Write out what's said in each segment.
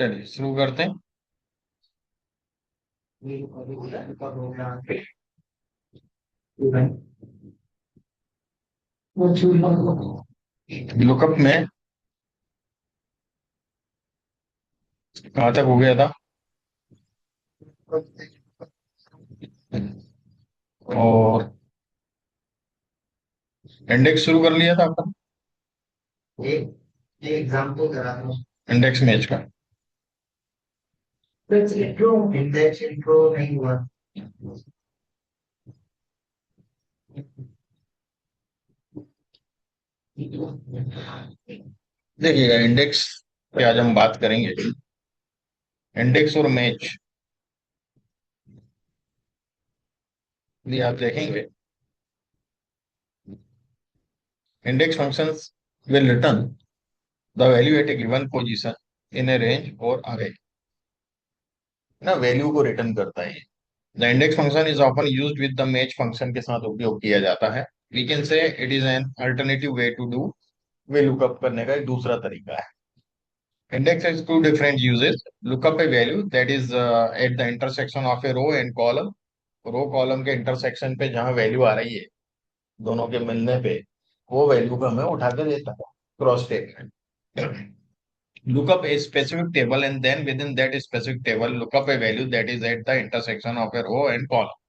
चलिए शुरू करते हैं। लुकअप में कहाँ तक हो गया था? और इंडेक्स शुरू कर लिया था आपका? एक एक एग्जाम्पल करा था। इंडेक्स मैच का। इंट्रो इंडेक्स इंट्रो नहीं हुआ। देखिएगा, इंडेक्स पे आज हम बात करेंगे। इंडेक्स और मैच ये आप देखेंगे। Index functions will return the value at a given position in a range or array. ना वैल्यू को रिटर्न करता है। The index function is often used with the match function के साथ उपयोग किया जाता है। We can say it is an alternative way to do V lookup करने का एक दूसरा तरीका है। Index has two different uses. Look up a value that is at the intersection of a row and column. Row column के intersection पे जहां value आ रही है, दोनों के मिलने पे वो वैल्यू को हमें उठा के देता है। Cross statement. Look up a specific table and then within that specific table look up a value that is at the intersection of a row and column.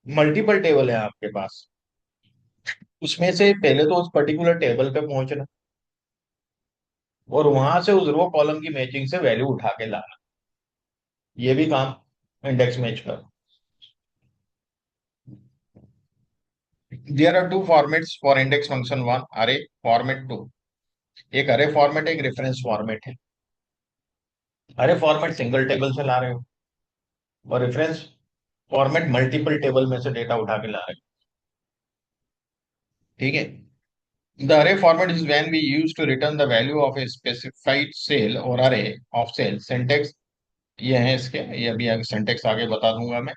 Multiple table है आपके पास, उसमें से पहले तो उस पर्टिकुलर टेबल पे पहुंचना और वहां से उस रो कॉलम की मैचिंग से वैल्यू उठा के लाना। ये भी काम इंडेक्स मैच का। There are two formats for index function. One array format, two एक अरे फॉर्मेट एक रेफरेंस फॉर्मेट है। अरे फॉर्मेट सिंगल टेबल से ला रहे हो और रेफरेंस फॉर्मेट मल्टीपल टेबल में से डेटा उठा के ला रहे हो। ठीक है। द अरे format is when we use to return the value of a specified cell और अरे ऑफ सेल। सिंटेक्स ये है इसके, ये अभी आगे सिंटेक्स आगे बता दूंगा मैं।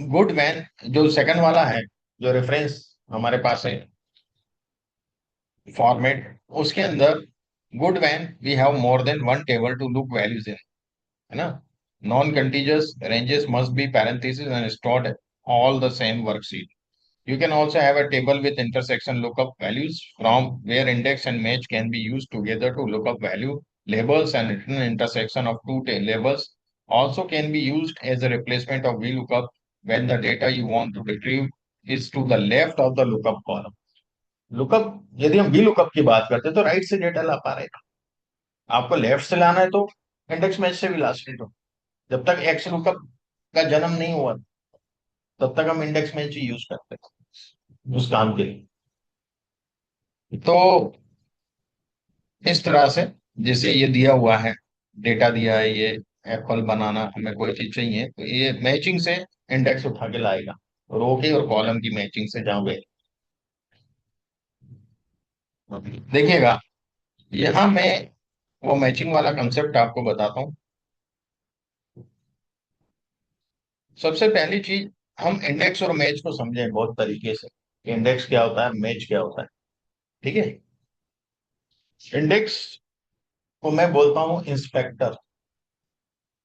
गुड वैन जो सेकंड वाला है, जो रेफरेंस हमारे पास है फॉर्मेट, उसके अंदर good when we have more than one table to look values in, है ना। Non contiguous ranges must be parentheses and stored all the same worksheet. You can also have a table with intersection lookup values from where index and match can be used together to look up value. Labels and written intersection of two labels also can be used as a replacement of VLOOKUP when the data you want to retrieve is to the left of the lookup column. Lookup, यदि हम VLOOKUP की बात करते हैं तो right से data ला पा रहे हैं। आपको लेफ्ट से लाना है तो इंडेक्स मैच से भी ला सकते हो। जब तक एक्स लुकअप का जन्म नहीं हुआ तब तक हम इंडेक्स मैच ही यूज करते हैं उस काम के लिए। तो इस तरह से, जैसे ये दिया हुआ है, डेटा दिया है, ये एप्पल बनाना, हमें कोई चीज चाहिए तो ये मैचिंग से इंडेक्स उठा के लाएगा, रो की और कॉलम की मैचिंग से जहां गए। देखिएगा, यहाँ मैं वो मैचिंग वाला कंसेप्ट आपको बताता हूँ। सबसे पहली चीज, हम इंडेक्स और मैच को समझें बहुत तरीके से कि इंडेक्स क्या होता है, मैच क्या होता है। ठीक है। इंडेक्स को मैं बोलता हूँ इंस्पेक्टर।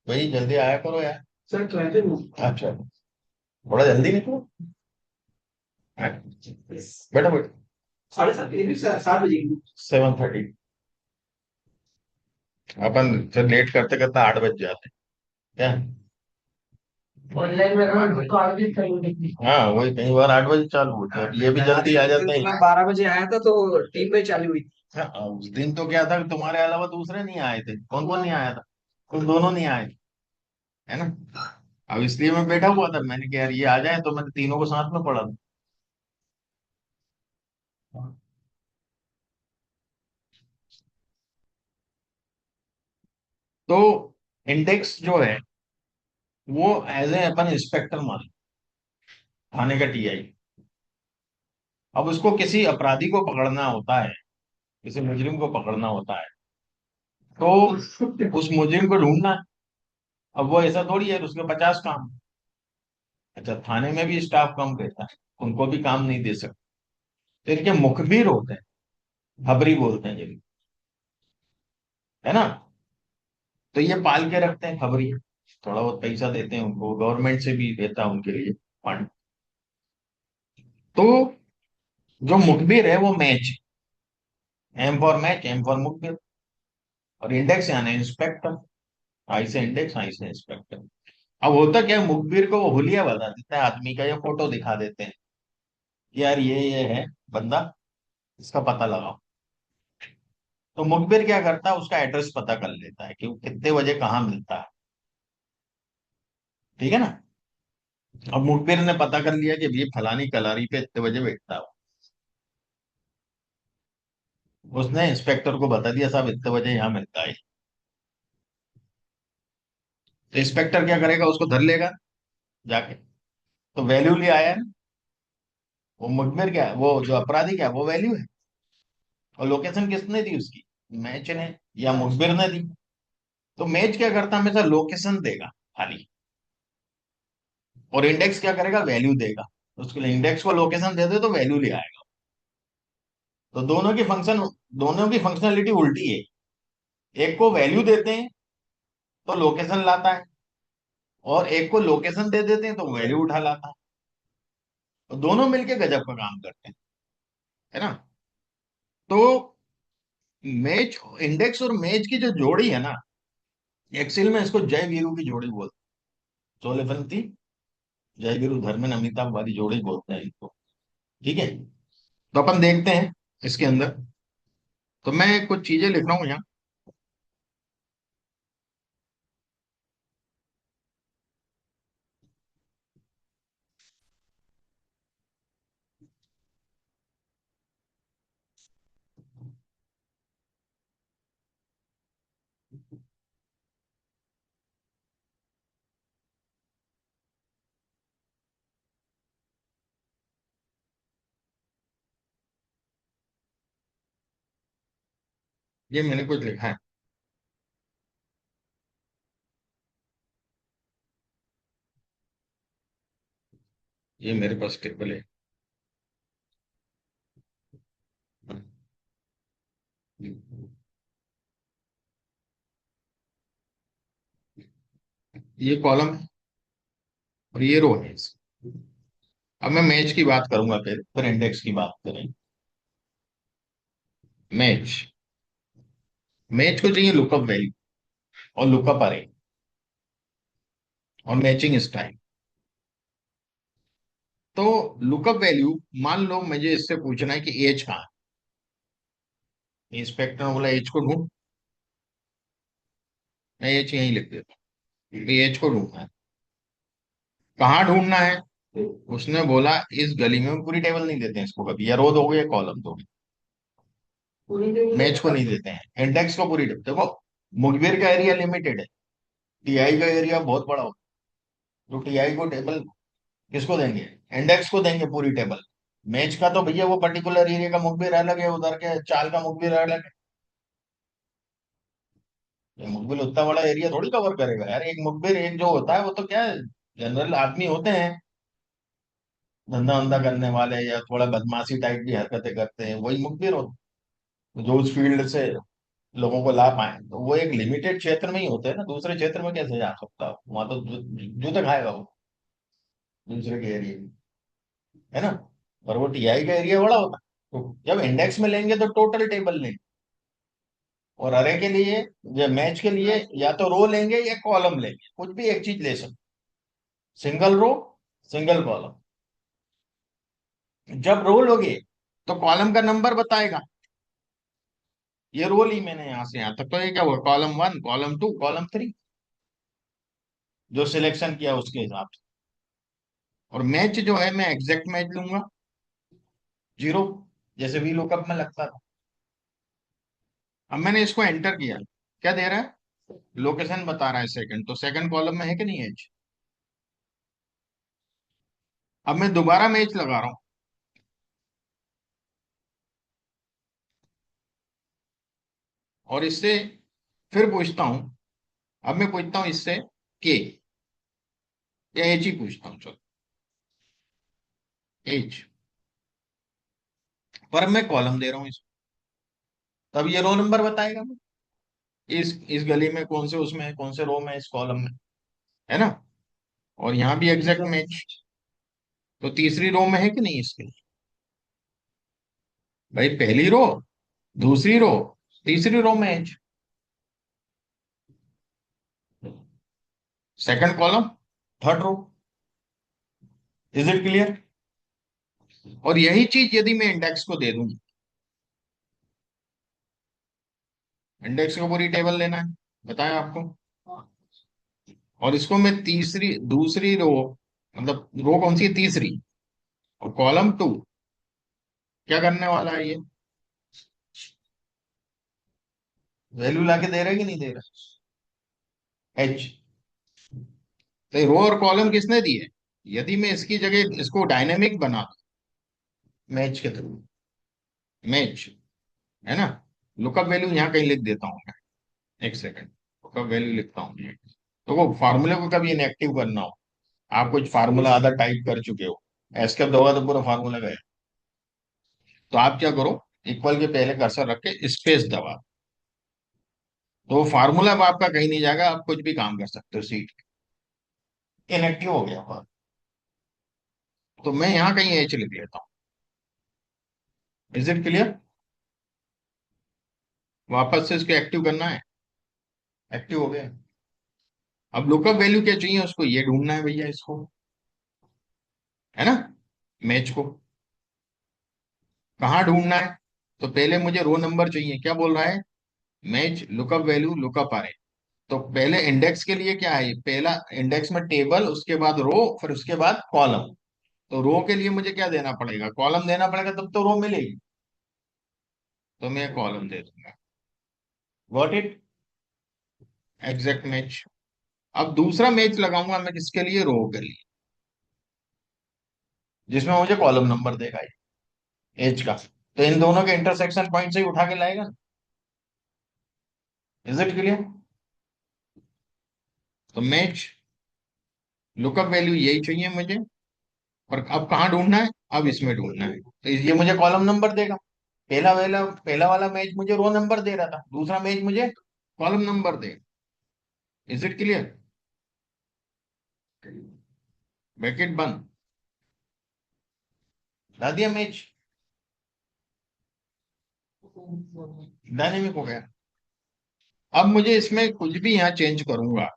भाई जल्दी आया करो यार। Sir twenty. अच्छा, थोड़ा जल्दी निकलो। हाँ, बैठो बैठो। 7:30 7:30। अपन फिर लेट करते करते 8 बज जाते हैं क्या? ऑनलाइन में रहा तो आगे कहीं। हाँ वही, कई बार 8 बजे चालू होता है, ये भी जल्दी आ जाते हैं। मैं 12 बजे आया था तो 3 बजे चालू हुई। हाँ, उस दिन तो क्या था कि तुम्हारे अलावा दूसरे नहीं आए थे। कौन कौन नहीं आया था? तुम दोनों नहीं आए, है ना। अब इसलिए मैं बैठा हुआ था, मैंने कहा यार ये आ जाए तो मैंने तीनों को साथ में पढ़ा दूं। तो इंडेक्स जो है वो एज ए अपन इंस्पेक्टर मान, थाने का टीआई। अब उसको किसी अपराधी को पकड़ना होता है, किसी मुजरिम को पकड़ना होता है, तो उस मुजरिम को ढूंढना है। अब वो ऐसा थोड़ी है कि उसके 50 काम। अच्छा, थाने में भी स्टाफ कम रहता है, उनको भी काम नहीं दे सकते, तो इनके मुखबिर होते हैं, खबरी बोलते हैं जिन्हें। है ना। तो ये पाल के रखते हैं खबरी, थोड़ा बहुत पैसा देते हैं उनको, गवर्नमेंट से भी देता है उनके लिए फंड। तो जो मुखबिर है वो match, M for match, M for मुखबिर, और इंडेक्स यानी इंस्पेक्टर। आई से इंडेक्स, आई से इंस्पेक्टर। अब होता क्या है, मुखबिर को वो हुलिया बता देता है आदमी का, या फोटो दिखा देते हैं कि यार ये है बंदा, इसका पता लगाओ। तो मुखबिर क्या करता है, उसका एड्रेस पता कर लेता है कि वो कितने बजे कहाँ मिलता है। ठीक है ना। अब मुखबिर ने पता कर लिया कि ये फलानी कलारी पे इतने बजे बैठता है। उसने इंस्पेक्टर को बता दिया, साहब इतने बजे यहाँ मिलता है। तो इंस्पेक्टर क्या करेगा, उसको धर लेगा जाके। तो वैल्यू ले आया है। वो मुखबिर क्या है, वो जो अपराधी क्या है, वो वैल्यू है। और लोकेशन किसने दी उसकी, मैच ने या मुखबिर ने दी। तो मैच क्या करता है, हमेशा लोकेशन देगा खाली, और इंडेक्स क्या करेगा, वैल्यू देगा। उसके लिए इंडेक्स को लोकेशन दे दे तो वैल्यू ले आएगा। तो दोनों की फंक्शनलिटी उल्टी है। एक को वैल्यू देते हैं तो लोकेशन लाता है, और एक को लोकेशन दे देते हैं तो वैल्यू उठा लाता है। तो दोनों मिलके गजब का काम करते हैं, है ना। तो मैच, इंडेक्स और मैच की जो जोड़ी है ना, एक्सेल में इसको जय वीरू की जोड़ी बोलते हैं। सोलेफंती, जय वीरू, धर्मेन अमिताभ वाली जोड़ी बोलते हैं इनको। ठीक है। तो अपन देखते हैं इसके अंदर। तो मैं कुछ चीजें लिख रहा हूँ यहाँ। ये मैंने कुछ लिखा है। ये मेरे पास टेबल है। ये कॉलम है और ये रो है। अब मैं मैच की बात करूंगा, फिर इंडेक्स की बात करेंगे। मैच, मैच को चाहिए लुकअप वैल्यू और लुकअप अरे और मैचिंग स्टाइल। तो लुकअप वैल्यू, मान लो मुझे इससे पूछना है कि एज कहाँ है। इंस्पेक्टर ने बोला एज को ढूंढ। मैं एज यहीं लिख देता हूँ, एज को ढूंढना है। कहाँ ढूंढना है, उसने बोला इस गली में। पूरी टेबल नहीं देते हैं इसको कभी, या रो दोगे या कॉलम दोगे, पूरी देंगे मैच को तो नहीं देते हैं। इंडेक्स को पूरी टेबल देखो। मुखबिर का एरिया लिमिटेड है, टीआई का एरिया बहुत बड़ा होता है। तो टीआई को टेबल किसको देंगे, इंडेक्स को देंगे पूरी टेबल। मैच का तो भैया वो पर्टिकुलर एरिया का मुखबिर अलग है, उधर के चाल का मुखबिर अलग है। ये मुखबिर उतना बड़ा एरिया थोड़ी कवर करेगा यार। एक मुखबिर एक जो होता है वो तो क्या है, जनरल आदमी होते हैं, धंधा वंदा करने वाले या थोड़ा बदमाशी टाइप की हरकतें करते हैं, वही मुखबिर होते हैं जो उस फील्ड से लोगों को ला पाए। तो वो एक लिमिटेड क्षेत्र में ही होते हैं ना, दूसरे क्षेत्र में कैसे जा सकता हो, वहां तो जूते खाएगा वो दूसरे के एरिया में, है ना। और वो टीआई का एरिया बड़ा होता है। तो जब इंडेक्स में लेंगे तो टोटल टेबल लेंगे, और अरे के लिए, या मैच के लिए, या तो रो लेंगे या कॉलम लेंगे, कुछ भी एक चीज ले सकते। Single row, single column. जब रो लोगे तो कॉलम का नंबर बताएगा। ये रो ली मैंने यहां से यहां तक, तो ये क्या हुआ, column one, column to, column three, जो सिलेक्शन किया उसके हिसाब से। और मैच जो है, मैं एग्जैक्ट मैच लूंगा, जीरो, जैसे वी लुकअप में लगता था। अब मैंने इसको एंटर किया, क्या दे रहा है, लोकेशन बता रहा है सेकंड, तो सेकंड कॉलम में है कि नहीं एज। अब मैं दोबारा मैच लगा रहा हूं, और इससे फिर पूछता हूं। अब मैं पूछता हूं इससे के, या एच ही पूछता हूँ, चलो एच। पर अब मैं कॉलम दे रहा हूँ इसको, तब ये रो नंबर बताएगा। इस गली में कौन से उसमें है, कौन से रो में है, इस कॉलम में, है ना। और यहाँ भी एग्जैक्ट मैच, तो तीसरी रो में है कि नहीं इसके। भाई पहली रो, दूसरी रो, तीसरी रो में है, second column, third row. Is it clear. और यही चीज यदि मैं इंडेक्स को दे दूं, इंडेक्स को पूरी टेबल लेना है, बताया आपको। और इसको मैं तीसरी दूसरी रो, मतलब रो कौन सी है, तीसरी, और कॉलम टू, क्या करने वाला है ये, वैल्यू लाके दे रहा है कि नहीं दे रहा, एच। तो रो और कॉलम किसने दिए, यदि मैं इसकी जगह इसको डायनेमिक बना दूं, मैच के थ्रू, मैच, है ना। लुकअप वैल्यू यहाँ कहीं लिख देता हूँ मैं, एक सेकंड, लुकअप वैल्यू लिखता हूँ। तो वो फार्मूले को कभी इनएक्टिव करना हो, आप कुछ फार्मूला आधा टाइप कर चुके हो, एस्केप दबा तो पूरा फार्मूला गया, तो आप क्या करो, इक्वल के पहले कर्सर रख के स्पेस दबा, तो फार्मूला अब आपका कहीं नहीं जाएगा, आप कुछ भी काम कर सकते हो, सीट इनएक्टिव हो गया। तो मैं यहाँ कहीं एच लिख लेता हूँ। Is it clear. वापस से इसको एक्टिव करना है, एक्टिव हो गया। अब लुकअप वैल्यू क्या चाहिए उसको, ये ढूंढना है भैया इसको, है ना, मैच को कहाँ ढूंढना है। तो पहले मुझे रो नंबर चाहिए, क्या बोल रहा है, मैच लुकअप वैल्यू लुकअप अरे। तो पहले इंडेक्स के लिए क्या है, पहला इंडेक्स में टेबल, उसके बाद रो, फिर उसके बाद कॉलम। तो रो के लिए मुझे क्या देना पड़ेगा, कॉलम देना पड़ेगा, तब तो रो मिलेगी। तो मैं कॉलम दे दूंगा, गॉट इट, एग्जैक्ट मैच। अब दूसरा मैच लगाऊंगा मैं किसके लिए, रो के लिए, जिसमें मुझे कॉलम नंबर देगा एज का। तो इन दोनों के इंटरसेक्शन पॉइंट से ही उठा के लाएगा। Is it clear. तो मैच लुकअप वैल्यू यही चाहिए मुझे, और अब कहाँ ढूंढना है, अब इसमें ढूंढना है, तो ये मुझे कॉलम नंबर देगा। पहला वाला मैच मुझे रो नंबर दे रहा था, दूसरा मैच मुझे column number they. Is it clear. Bracket बंद, ला दिया मैच, डायनेमिक हो गया। अब मुझे इसमें कुछ भी यहाँ चेंज करूंगा,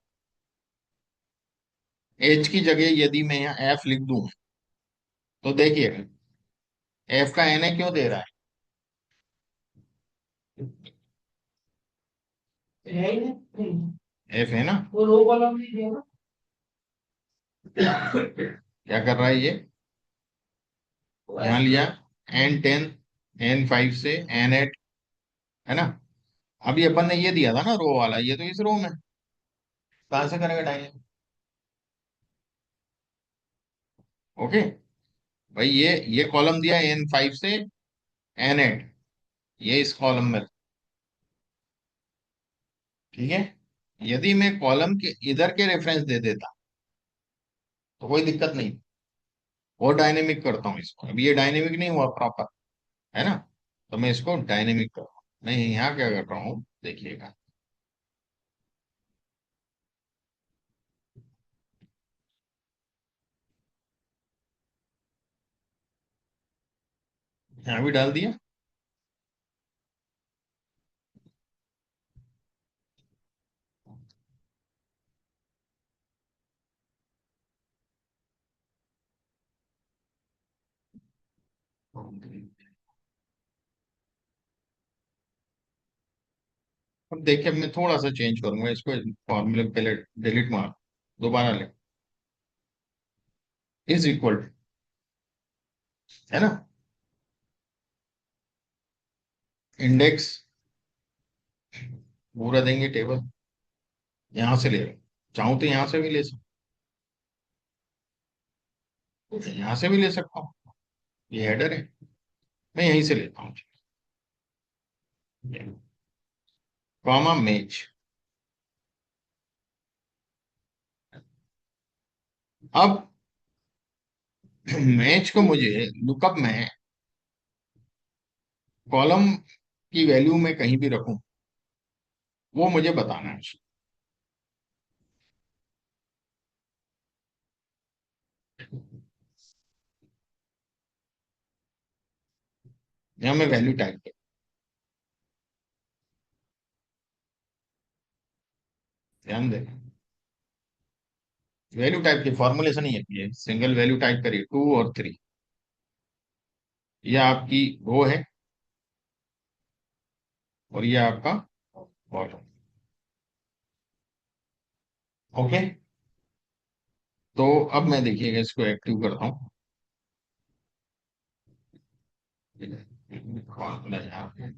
एच की जगह यदि मैं यहाँ एफ लिख दूं, तो देखिए एफ का एन ए क्यों दे रहा है ही नहीं। है, एफ है ना। वो रो कॉलम नहीं दिया ना। क्या कर रहा है ये, यहाँ लिया N10, N5 से N8, है ना। अभी अपन ने ये दिया था ना रो वाला, ये तो इस रो में, कहां से करेगा डायनेमिक। ओके भाई, ये कॉलम दिया N5 से N8, ये इस कॉलम में, ठीक है। यदि मैं कॉलम के इधर के रेफरेंस दे देता तो कोई दिक्कत नहीं, और डायनेमिक करता हूँ इसको, अभी ये डायनेमिक नहीं हुआ प्रॉपर, है ना। तो मैं इसको डायनेमिक कर रहा हूँ, मैं यहाँ क्या कर रहा हूँ देखिएगा, यहाँ भी डाल दिया। अब देखिए मैं थोड़ा सा चेंज करूंगा इसको, फॉर्मूले पहले डिलीट मार, दोबारा ले, इज इक्वल, है ना, इंडेक्स पूरा देंगे टेबल, यहां से ले रहा हूं, चाहूं तो यहां से भी ले सकता हूं, यहां से भी ले सकता हूँ, ये हेडर है, मैं यहीं से लेता हूँ, कॉमा मैच। अब मैच को मुझे लुकअप में कॉलम की वैल्यू में कहीं भी रखूं, वो मुझे बताना है। यहाँ मैं वैल्यू टाइप कर, ध्यान दे, वैल्यू टाइप की फॉर्मुलेशन ही है, सिंगल वैल्यू टाइप करिए 2 और 3। ये आपकी रो है और ये आपका बॉटम। ओके, तो अब मैं देखिएगा इसको एक्टिव करता हूँ। फॉर्मूला यहाँ पे,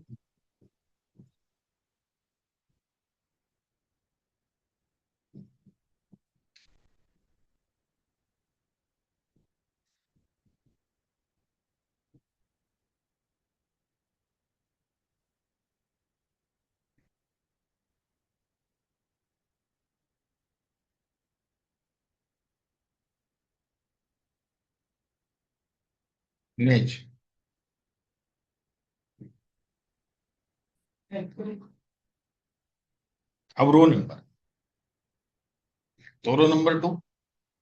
इमेज। अब रो नंबर, तो रो नंबर 2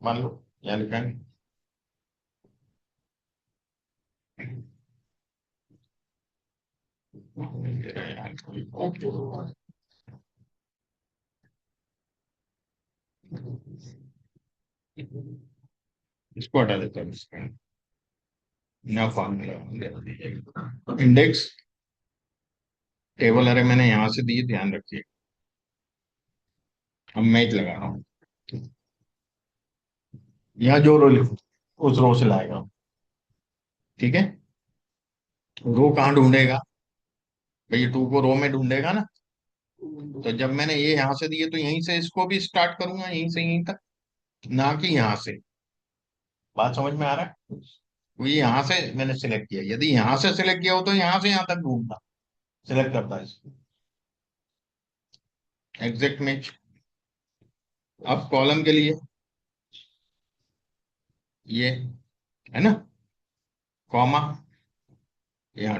मान लो, यहाँ लिखेंगे। इसको हटा देता हूँ, इसका नया फॉर्मूला इंडेक्स टेबल अरे मैंने यहां से दिए, ध्यान रखिए। अब मैच लगा रहा हूँ, यहाँ जो रो लिखो उस रो से लाएगा। ठीक है, रो कहाँ ढूंढेगा भाई, 2 को रो में ढूंढेगा ना। तो जब मैंने ये यहाँ से दिए तो यहीं से इसको भी स्टार्ट करूंगा, यहीं से यहीं तक, ना कि यहाँ से। बात समझ में आ रहा है? वो ये यहाँ से मैंने सिलेक्ट किया, यदि यहाँ से सिलेक्ट किया हो तो यहाँ से यहाँ तक ढूंढता, सिलेक्ट करता है इसको। Exact match. अब कॉलम के लिए ये है ना, कॉमा, यहाँ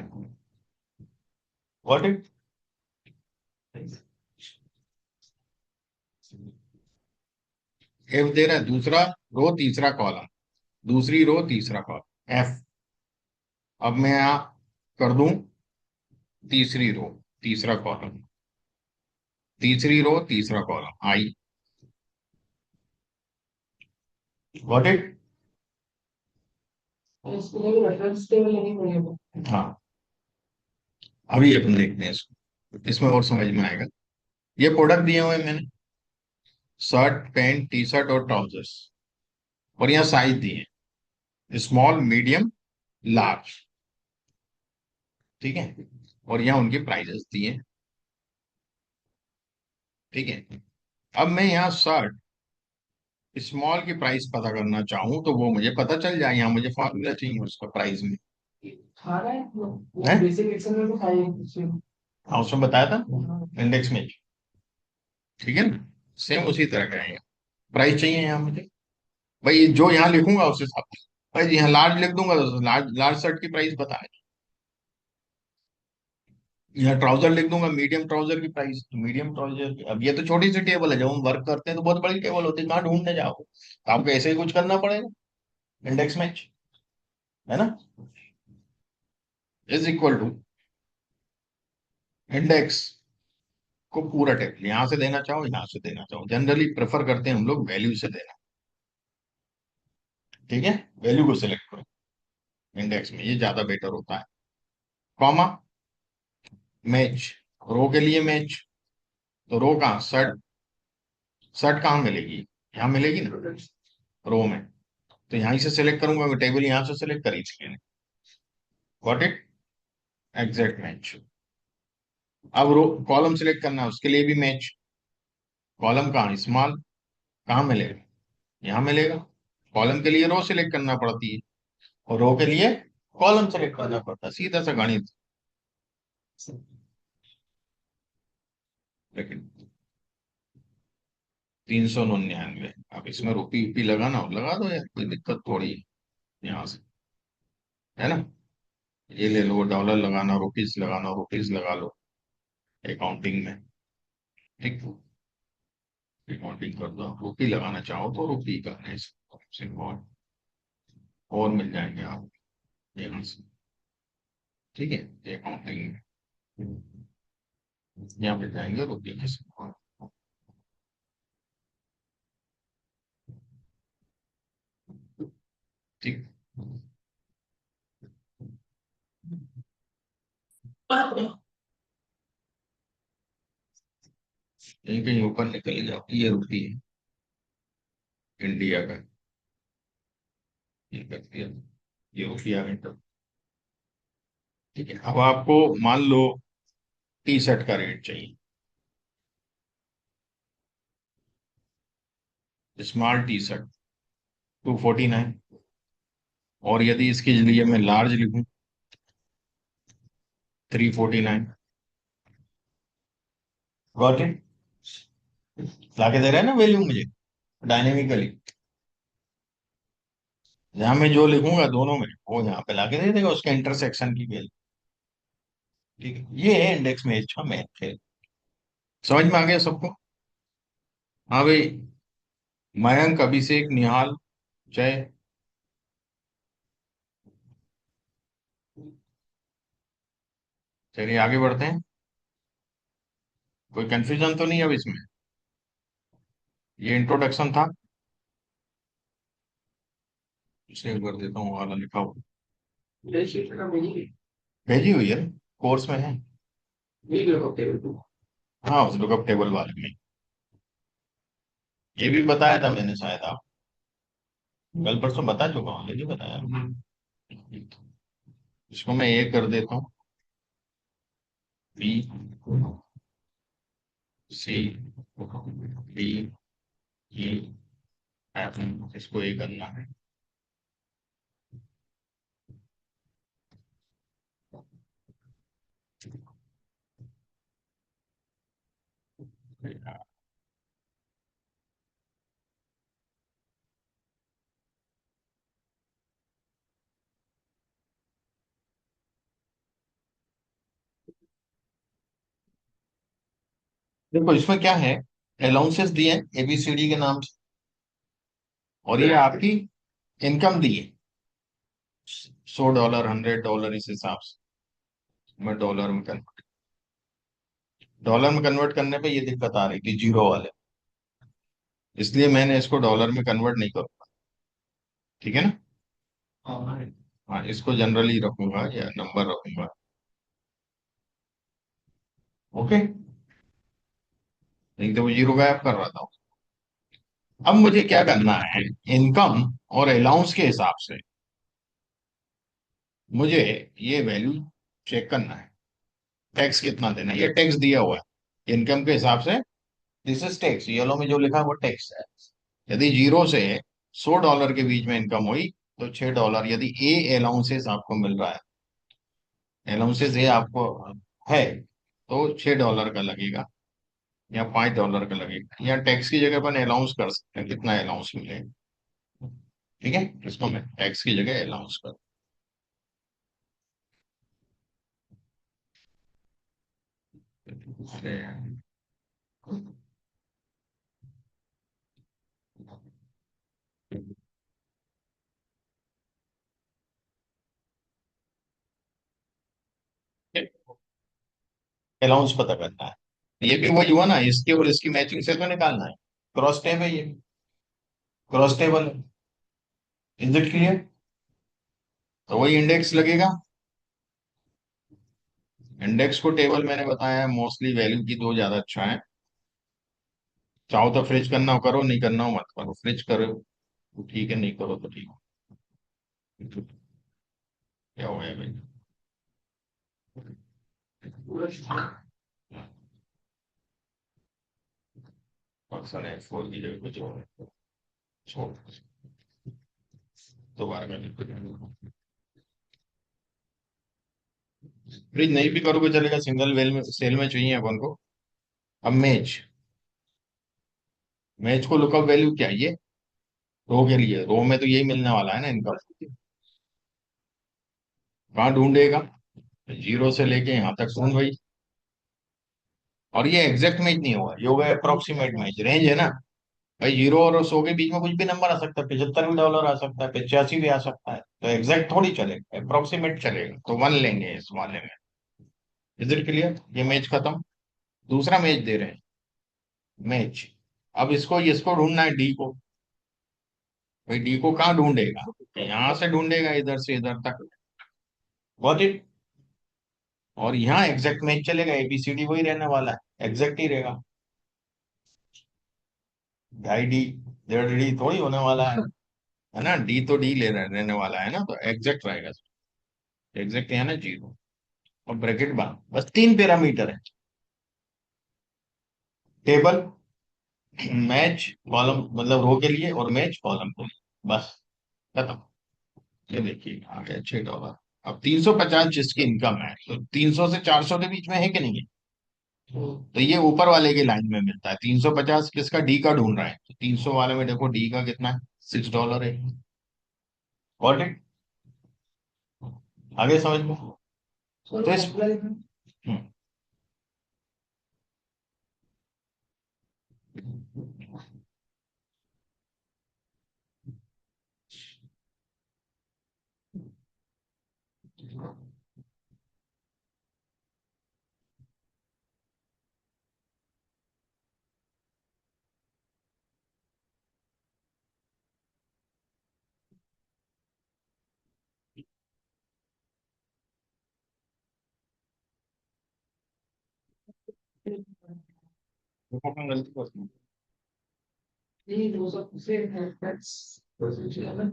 व्हाट इट, एफ दे रहा है, दूसरा रो तीसरा कॉलम, दूसरी रो तीसरा कॉलम एफ। अब मैं यहाँ कर दूं तीसरी रो तीसरा कॉलम, तीसरी रो तीसरा कॉलम आई, गॉट इट। इसके लिए रेफरेंस टेबल लेनी पड़ेगी। हाँ, अभी अपन देखते हैं इसको, इसमें और समझ में आएगा। ये प्रोडक्ट दिए हुए हैं मैंने, शर्ट पैंट टी शर्ट और ट्राउजर्स, और यहाँ साइज दिए हैं स्मॉल मीडियम लार्ज। ठीक है, और यहाँ उनके प्राइजेस दिए हैं। ठीक है, अब मैं यहाँ शर्ट स्मॉल की प्राइस पता करना चाहूँ तो वो मुझे पता चल जाए, यहाँ मुझे फॉर्मूला चाहिए उसका प्राइस में खा रहा है वो है। बेसिक एक्सेल में तो खाई है उसमें। हाँ, उसमें बताया था इंडेक्स में। ठीक है ना, सेम उसी तरह का है। प्राइस चाहिए यहाँ मुझे, भाई जो यहाँ लिखूंगा उस हिसाब से। भाई यहाँ लार्ज लिख दूंगा तो लार्ज लार्ज शर्ट की प्राइस बताए, यहाँ ट्राउजर लिख दूंगा मीडियम ट्राउजर की प्राइस, तो मीडियम ट्राउजर की। अब ये तो छोटी सी टेबल है, जब हम वर्क करते हैं तो बहुत बड़ी टेबल होती है, कहाँ ढूंढने जाओ, तो आपको ऐसे ही कुछ करना पड़ेगा। इंडेक्स मैच है ना, इज इक्वल टू इंडेक्स को पूरा टेबल, यहां से देना चाहो यहां से देना चाहो, जनरली प्रेफर करते हैं हम लोग वैल्यू से देना। ठीक है, वैल्यू को सिलेक्ट करो इंडेक्स में, ये ज्यादा बेटर होता है। कॉमा, मैच, रो के लिए मैच, तो रो कहाँ, शर्ट, शर्ट कहाँ मिलेगी, यहाँ मिलेगी ना रो में, तो यहीं से सिलेक्ट करूंगा, टेबल यहां से सिलेक्ट करी थी मैंने, गॉट इट, एग्जैक्ट मैच। अब रो कॉलम सिलेक्ट करना है, उसके लिए भी मैच, कॉलम कहाँ स्मॉल, कहाँ मिलेगा, यहाँ मिलेगा। कॉलम के लिए रो सिलेक्ट करना पड़ती है और रो के लिए कॉलम सेलेक्ट करना पड़ता है, सीधा सा गणित। लेकिन 399, अब इसमें रुपी उपी लगाना हो लगा दो यार, कोई दिक्कत थोड़ी है, यहाँ से है ना। ये ले लो, डॉलर लगाना रुपीस लगाना रुपीस लगा लो अकाउंटिंग में। ठीक, रिकॉर्डिंग कर दो, रुपी लगाना चाहो तो रुपी का है, सिंबल और मिल जाएंगे आप यहाँ से। ठीक है, अकाउंटिंग यहाँ मिल जाएंगे रुपी के सिंबल। ठीक, कहीं कहीं ऊपर निकल जाओ, ये रुपी है इंडिया का, ये कर दिया, ये रुपी आ गई तब। ठीक है, अब आपको मान लो टी शर्ट का रेट चाहिए, स्मॉल टी शर्ट 249, और यदि इसके लिए मैं लार्ज लिखूं 349। Got it? लाके दे रहा है ना वैल्यू मुझे डायनेमिकली, जहां मैं जो लिखूंगा दोनों में वो यहाँ पे लाके दे देगा उसके इंटरसेक्शन की वैल्यू। ठीक है, ये है इंडेक्स मैच का मैथ है। समझ में आ गया सबको? हाँ भाई, मयंक, अभिषेक, निहाल, जय। चलिए आगे बढ़ते हैं। कोई कंफ्यूजन तो नहीं है अब इसमें? ये इंट्रोडक्शन था, सेव कर देता हूँ, वाला लिखा हुआ भेजी हुई है, कोर्स में है। हाँ, उस लुकअप टेबल वाले में ये भी बताया था मैंने शायद, आप कल परसों बता चुका हूँ, ये नहीं बताया? इसको मैं ए कर देता हूँ, बी, सी, डी, ई, एफ, इसको ए करना है। देखो इसमें क्या है, अलाउंसेस दिए एबीसीडी के नाम से, और ये आपकी इनकम दी है, $100, $100, इस हिसाब से। मैं डॉलर में कन्वर्ट करने पे ये दिक्कत आ रही थी जीरो वाले, इसलिए मैंने इसको डॉलर में कन्वर्ट नहीं करूंगा। ठीक है ना? हाँ, इसको जनरली रखूंगा या नंबर रखूंगा। ओके, नहीं तो वो जीरो गायब कर रहा था। अब मुझे क्या करना है, इनकम और अलाउंस के हिसाब से मुझे ये वैल्यू चेक करना है, टैक्स कितना देना है, ये टैक्स दिया हुआ है इनकम के हिसाब से। दिस इज टैक्स, येलो में जो लिखा है वो टैक्स है। यदि जीरो से $100 के बीच में इनकम हुई तो $6, यदि ए अलाउंसेस आपको मिल रहा है, अलाउंसेस ये आपको है, तो $6 का लगेगा या $5 का लगेगा, या टैक्स की जगह पर अलाउंस कर सकते हैं कितना अलाउंस मिलेगा। ठीक है, इसको मैं टैक्स की जगह अलाउंस कर, अलाउंस पता करना है। ये भी वही हुआ ना, इसके और इसकी मैचिंग से तो निकालना है। क्रॉस टेब है ये, क्रॉस टेबल है। Is it clear? तो वही इंडेक्स लगेगा। इंडेक्स को टेबल मैंने बताया है, मोस्टली वैल्यू की दो ज्यादा अच्छा है। चाहो तो फ्रिज करना हो करो, नहीं करना हो मत करो, फ्रिज करो तो ठीक है, नहीं करो तो ठीक है। क्या हो गया भाई? फंक्शन है फोर की जगह कुछ और है। छोड़, दोबारा कर लिखो। फ्रिज नहीं भी करोगे चलेगा, सिंगल वेल में सेल में चाहिए अपन को। अब मैच, मैच को लुकअप वैल्यू क्या है ये, रो के लिए, रो में तो यही मिलने वाला है ना इनका। कहाँ ढूंढेगा? जीरो से लेके यहाँ तक ढूंढ भाई, और ये एग्जैक्ट मैच नहीं होगा, ये होगा अप्रोक्सीमेट मैच। रेंज है ना भाई, 0 और 100 के बीच में कुछ भी नंबर आ सकता है, $75 आ सकता है, 85 भी आ सकता है, तो एग्जैक्ट थोड़ी चलेगा, अप्रोक्सीमेट चलेगा, तो 1 लेंगे इस वाले में। Is it clear? ये मैच खत्म। दूसरा मैच दे रहे हैं, मैच। अब इसको इसको ढूंढना है, डी को। भाई डी को कहाँ ढूंढेगा? यहां से ढूंढेगा, इधर से इधर तक। Got it? और यहाँ एग्जैक्ट मैच चलेगा, एबीसीडी वही रहने वाला है, एग्जैक्ट ही रहेगा। ढाई डी, 1.5 डी थोड़ी होने वाला है ना, डी तो डी रहने वाला है ना, तो एग्जैक्ट रहेगा। एग्जैक्ट है ना 0, और ब्रैकेट बांध, बस 3 पैरामीटर है। टेबल, मैच कॉलम मतलब रो के लिए, और मैच कॉलम के लिए, बस खत्म। ये देखिए आ गया $6। अब 350 जिसकी इनकम है, तो 300 से 400 के बीच में है कि नहीं है? तो ये ऊपर वाले की लाइन में मिलता है। 350 किसका? डी का ढूंढ रहा है, तो 300 वाले में देखो डी का कितना है, $6 है। Got it? आगे समझ में? तो इस हम्म, देखो मैं गलती करता हूँ। ये 200 से है टैक्स प्रोसीजर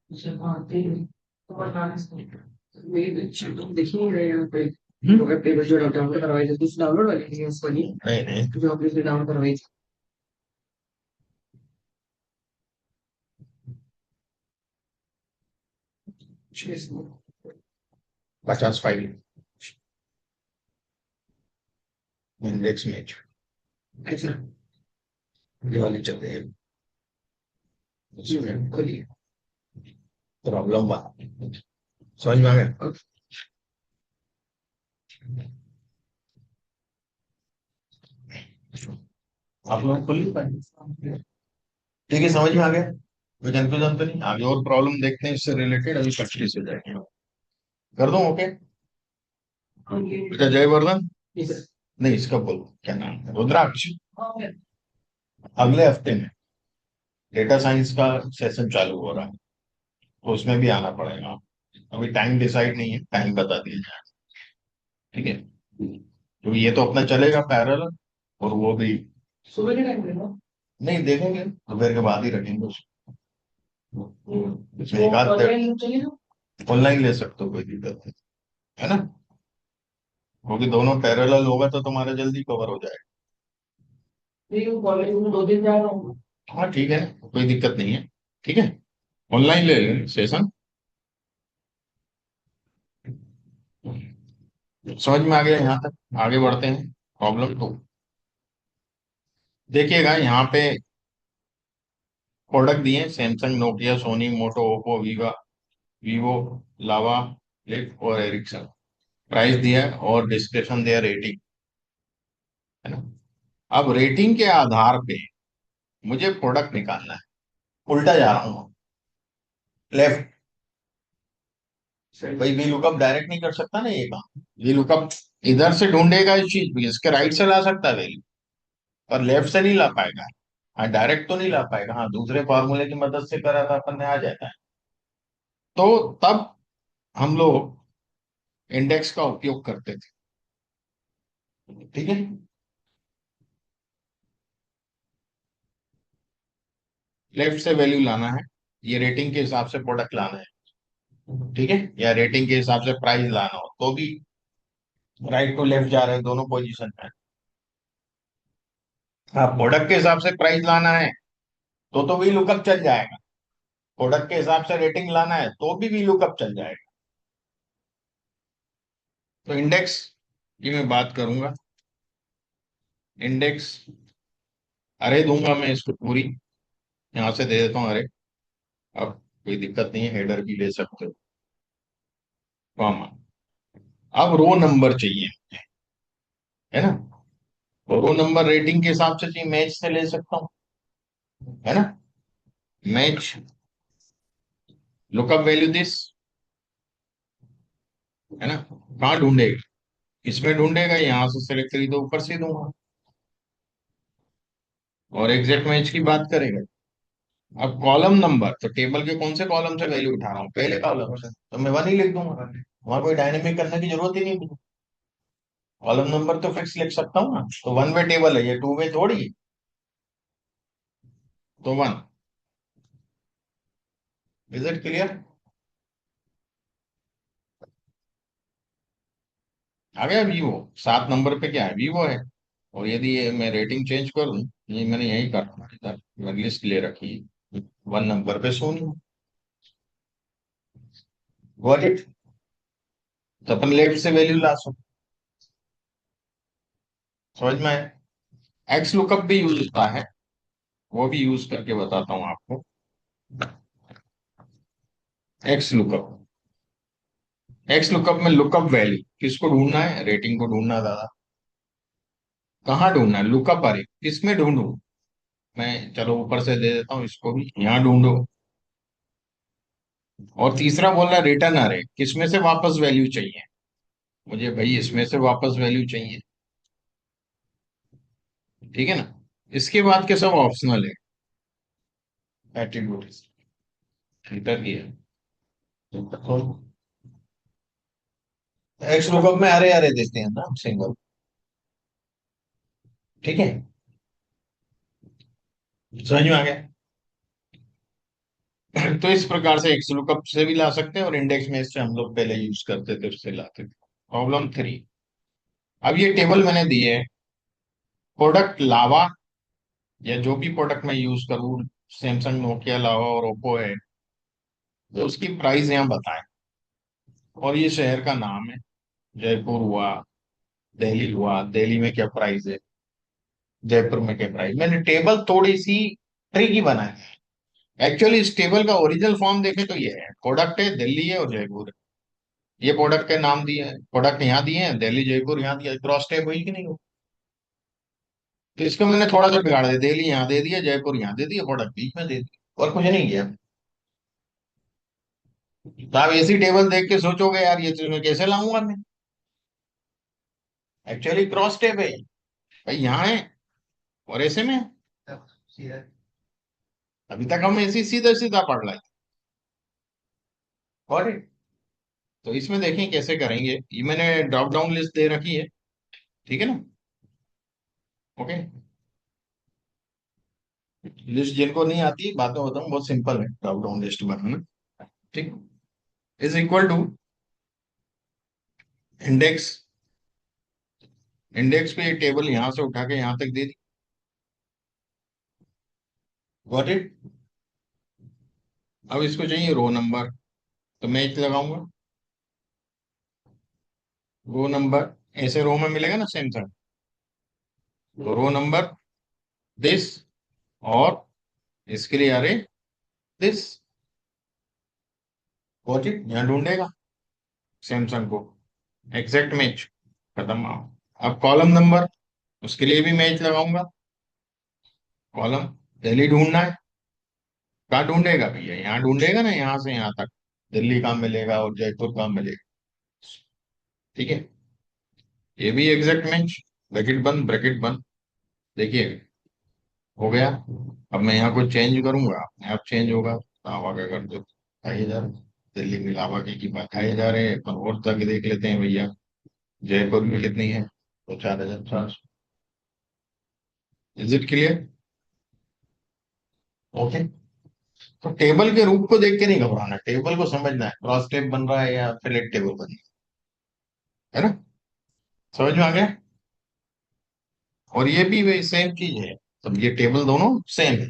उसे भागते हैं तो बनाने से मेरी अच्छी तुम देख ही नहीं रहे यहाँ पे तो वेब पेपर जो डाउनलोड करवाई थी उस डाउनलोड वाली थी उसको नहीं नहीं नहीं, जो आपने डाउनलोड करवाई थी 600 50 फाइल इंडेक्स मैच, ऐसा ये वाली चल रही है। इसमें खोलिए प्रॉब्लम बात समझ में आ गया? आप लोग खोल नहीं पाए? ठीक है, समझ में आ गया? कोई कंफ्यूजन तो नहीं? आगे और प्रॉब्लम देखते हैं इससे रिलेटेड, अभी प्रैक्टिस हो जाएगी। कर दूं? ओके। और ये बेटा जयवर्धन, इस नहीं इसका बोलो क्या नाम है, रुद्राक्ष। अगले हफ्ते में डेटा साइंस का सेशन चालू हो रहा है, तो उसमें भी आना पड़ेगा। अभी टाइम डिसाइड नहीं है, टाइम बता दिया जाए, ठीक है? क्योंकि ये तो अपना चलेगा पैरेलल, और वो भी सुबह के टाइम पे ना नहीं देखेंगे, दोपहर के बाद ही रखेंगे उसमें एक आध ऑनलाइन चलेगा ऑनलाइन ले सकते हो, कोई दिक्कत नहीं है ना, क्योंकि दोनों पैरेलल होगा तो तुम्हारा जल्दी कवर हो जाएगा। नहीं वो कॉलेज में 2 दिन जा रहा हूँ हाँ ठीक है, कोई दिक्कत नहीं है, ठीक है। ऑनलाइन ले लें सेशन। समझ में आ गया यहाँ तक? आगे बढ़ते हैं। प्रॉब्लम तो देखिएगा यहाँ पे, प्रोडक्ट दिए सैमसंग, नोकिया, सोनी, मोटो, ओप्पो, वीवो, लावा, फ्लिप और एरिक्सन। प्राइस दिया है और डिस्क्रिप्शन दिया, रेटिंग है ना। अब रेटिंग के आधार पे मुझे प्रोडक्ट निकालना है। उल्टा जा रहा हूँ, लेफ्ट। भाई वी लुकअप डायरेक्ट नहीं कर सकता ना ये काम। वी लुकअप इधर से ढूंढेगा इस चीज भी, इसके राइट से ला सकता है वैल्यू, पर लेफ्ट से नहीं ला पाएगा। हाँ डायरेक्ट तो नहीं ला पाएगा, हाँ दूसरे फॉर्मूले की मदद से करा था अपन ने, आ जाता है। तो तब हम लोग इंडेक्स का उपयोग करते थे, ठीक है। लेफ्ट से वैल्यू लाना है, ये रेटिंग के हिसाब से प्रोडक्ट लाना है, ठीक है, या रेटिंग के हिसाब से प्राइस लाना हो तो भी राइट टू लेफ्ट जा रहे हैं दोनों पोजीशन में। हाँ प्रोडक्ट के हिसाब से प्राइस लाना है तो भी लुकअप चल जाएगा। प्रोडक्ट के हिसाब से रेटिंग लाना है तो भी लुकअप चल जाएगा। तो इंडेक्स की मैं बात करूंगा। इंडेक्स अरे दूंगा मैं इसको पूरी, यहां से दे देता हूँ अरे। अब कोई दिक्कत नहीं है, हेडर भी ले सकते हो, कॉमा। अब रो नंबर चाहिए, है ना? तो रो नंबर रेटिंग के हिसाब से चाहिए, मैच से ले सकता हूँ, है ना? मैच लुकअप वैल्यू दिस, है ना? कहाँ ढूंढेगा? इसमें ढूंढेगा, यहां से सेलेक्ट करी तो ऊपर से ही दूंगा। और एग्जैक्ट मैच की बात करेगा। अब कॉलम नंबर, तो टेबल के कौन से कॉलम से वैल्यू उठा रहा हूँ? पहले कॉलम से, तो मैं वन ही लिख दूंगा, वहां कोई डायनेमिक करने की जरूरत ही नहीं मुझे। कॉलम नंबर तो फिक्स लिख सकता हूँ ना, तो वन वे टेबल है ये, टू वे थोड़ी। तो वन। Is it clear? आ गया वीवो। 7 नंबर पे क्या है? वीवो है। और यदि ये मैं रेटिंग चेंज कर दूं, ये मैंने यही करना इधर लिस्ट ले रखी है, 1 नंबर पे सोनी। Got it? तो अपन लेफ्ट से वैल्यू ला सकते, समझ में आया? एक्स लुकअप भी यूज होता है, वो भी यूज करके बताता हूँ आपको। एक्स लुकअप, एक्स लुकअप में लुकअप वैल्यू किसको ढूंढना है? रेटिंग को ढूंढना दादा। कहाँ ढूंढना है? लुकअप अरे किसमें ढूंढू? मैं चलो ऊपर से दे देता हूँ इसको भी, यहाँ ढूंढो। और तीसरा बोल रहा है रिटर्न अरे, किसमें से वापस वैल्यू चाहिए? मुझे भाई इसमें से वापस वैल्यू चाहिए, ठीक है ना? इसके बाद के सब ऑप्शनल है। एट्रीब्यूट एंटर किया, तो एक्स लुकअप में अरे अरे देते हैं ना सिंगल, ठीक है? समझ में आ गया? तो इस प्रकार से एक्स लुकअप से भी ला सकते हैं, और इंडेक्स में से हम लोग पहले यूज करते थे उससे लाते थे। प्रॉब्लम 3। अब ये टेबल मैंने दी है, प्रोडक्ट लावा, या जो भी प्रोडक्ट मैं यूज करूँ, सैमसंग, नोकिया, लावा और ओप्पो है, तो उसकी प्राइस यहाँ बताएं। और ये शहर का नाम है, जयपुर हुआ, दिल्ली हुआ, दिल्ली में क्या प्राइस है, जयपुर में क्या प्राइस। मैंने टेबल थोड़ी सी ट्रिकी बनाई है। एक्चुअली इस टेबल का ओरिजिनल फॉर्म देखे तो ये है, प्रोडक्ट है दिल्ली है और जयपुर है, ये प्रोडक्ट के नाम दिए हैं, प्रोडक्ट यहाँ दिए हैं, दिल्ली जयपुर यहाँ दिया, क्रॉस टैब हुई कि नहीं हो? तो इसको मैंने थोड़ा सा बिगाड़ दिया, दिल्ली यहाँ दे दिया, जयपुर यहाँ दे दिया, प्रोडक्ट बीच में दे दिया, और कुछ नहीं किया। तो आप ऐसी टेबल देख के सोचोगे यार ये चीज मैं कैसे लाऊंगा मैं? एक्चुअली क्रॉस टैब है भाई, यहाँ है और ऐसे में है। अभी तक हम ऐसे ही सीधा सीधा पढ़ रहे थे। तो इसमें देखें कैसे करेंगे, ये मैंने ड्रॉप डाउन लिस्ट दे रखी है, ठीक है ना? ओके, लिस्ट जिनको नहीं आती बाद में बताऊं, बहुत सिंपल है ड्रॉप डाउन लिस्ट बनाना, ठीक? Is equal to index, index पे ये टेबल यहां से उठा के यहां तक दे दी। Got it? अब इसको चाहिए रो नंबर, तो मैं एक लगाऊंगा रो नंबर, ऐसे रो में मिलेगा ना सैमसंग, तो रो नंबर दिस, और इसके लिए अरे दिस। Got it? यहाँ ढूंढेगा सैमसंग को, एग्जैक्ट मैच, खत्म। अब कॉलम नंबर, उसके लिए भी मैच लगाऊंगा, कॉलम दिल्ली ढूंढना है, कहाँ ढूंढेगा भैया? यहाँ ढूंढेगा ना, यहाँ से यहाँ तक दिल्ली कहाँ मिलेगा और जयपुर कहाँ मिलेगा, ठीक है? ये भी एग्जैक्ट मैच, ब्रैकेट बंद ब्रैकेट बंद, देखिए हो गया। अब मैं यहाँ कुछ चेंज करूंगा, अपने आप चेंज होगा। लावा का कर दो 2,500, दिल्ली में लावा की 2,000 है, अपन और तक देख लेते हैं भैया, जयपुर में कितनी है, तो 4,400। Is it clear? ओके। तो टेबल के रूप को देख के नहीं घबराना, टेबल को समझना है, क्रॉस टेब बन रहा है या फिलेट टेबल बन रहा है ना? समझ में आ गया? और ये भी वही सेम चीज है, तो ये टेबल दोनों सेम है।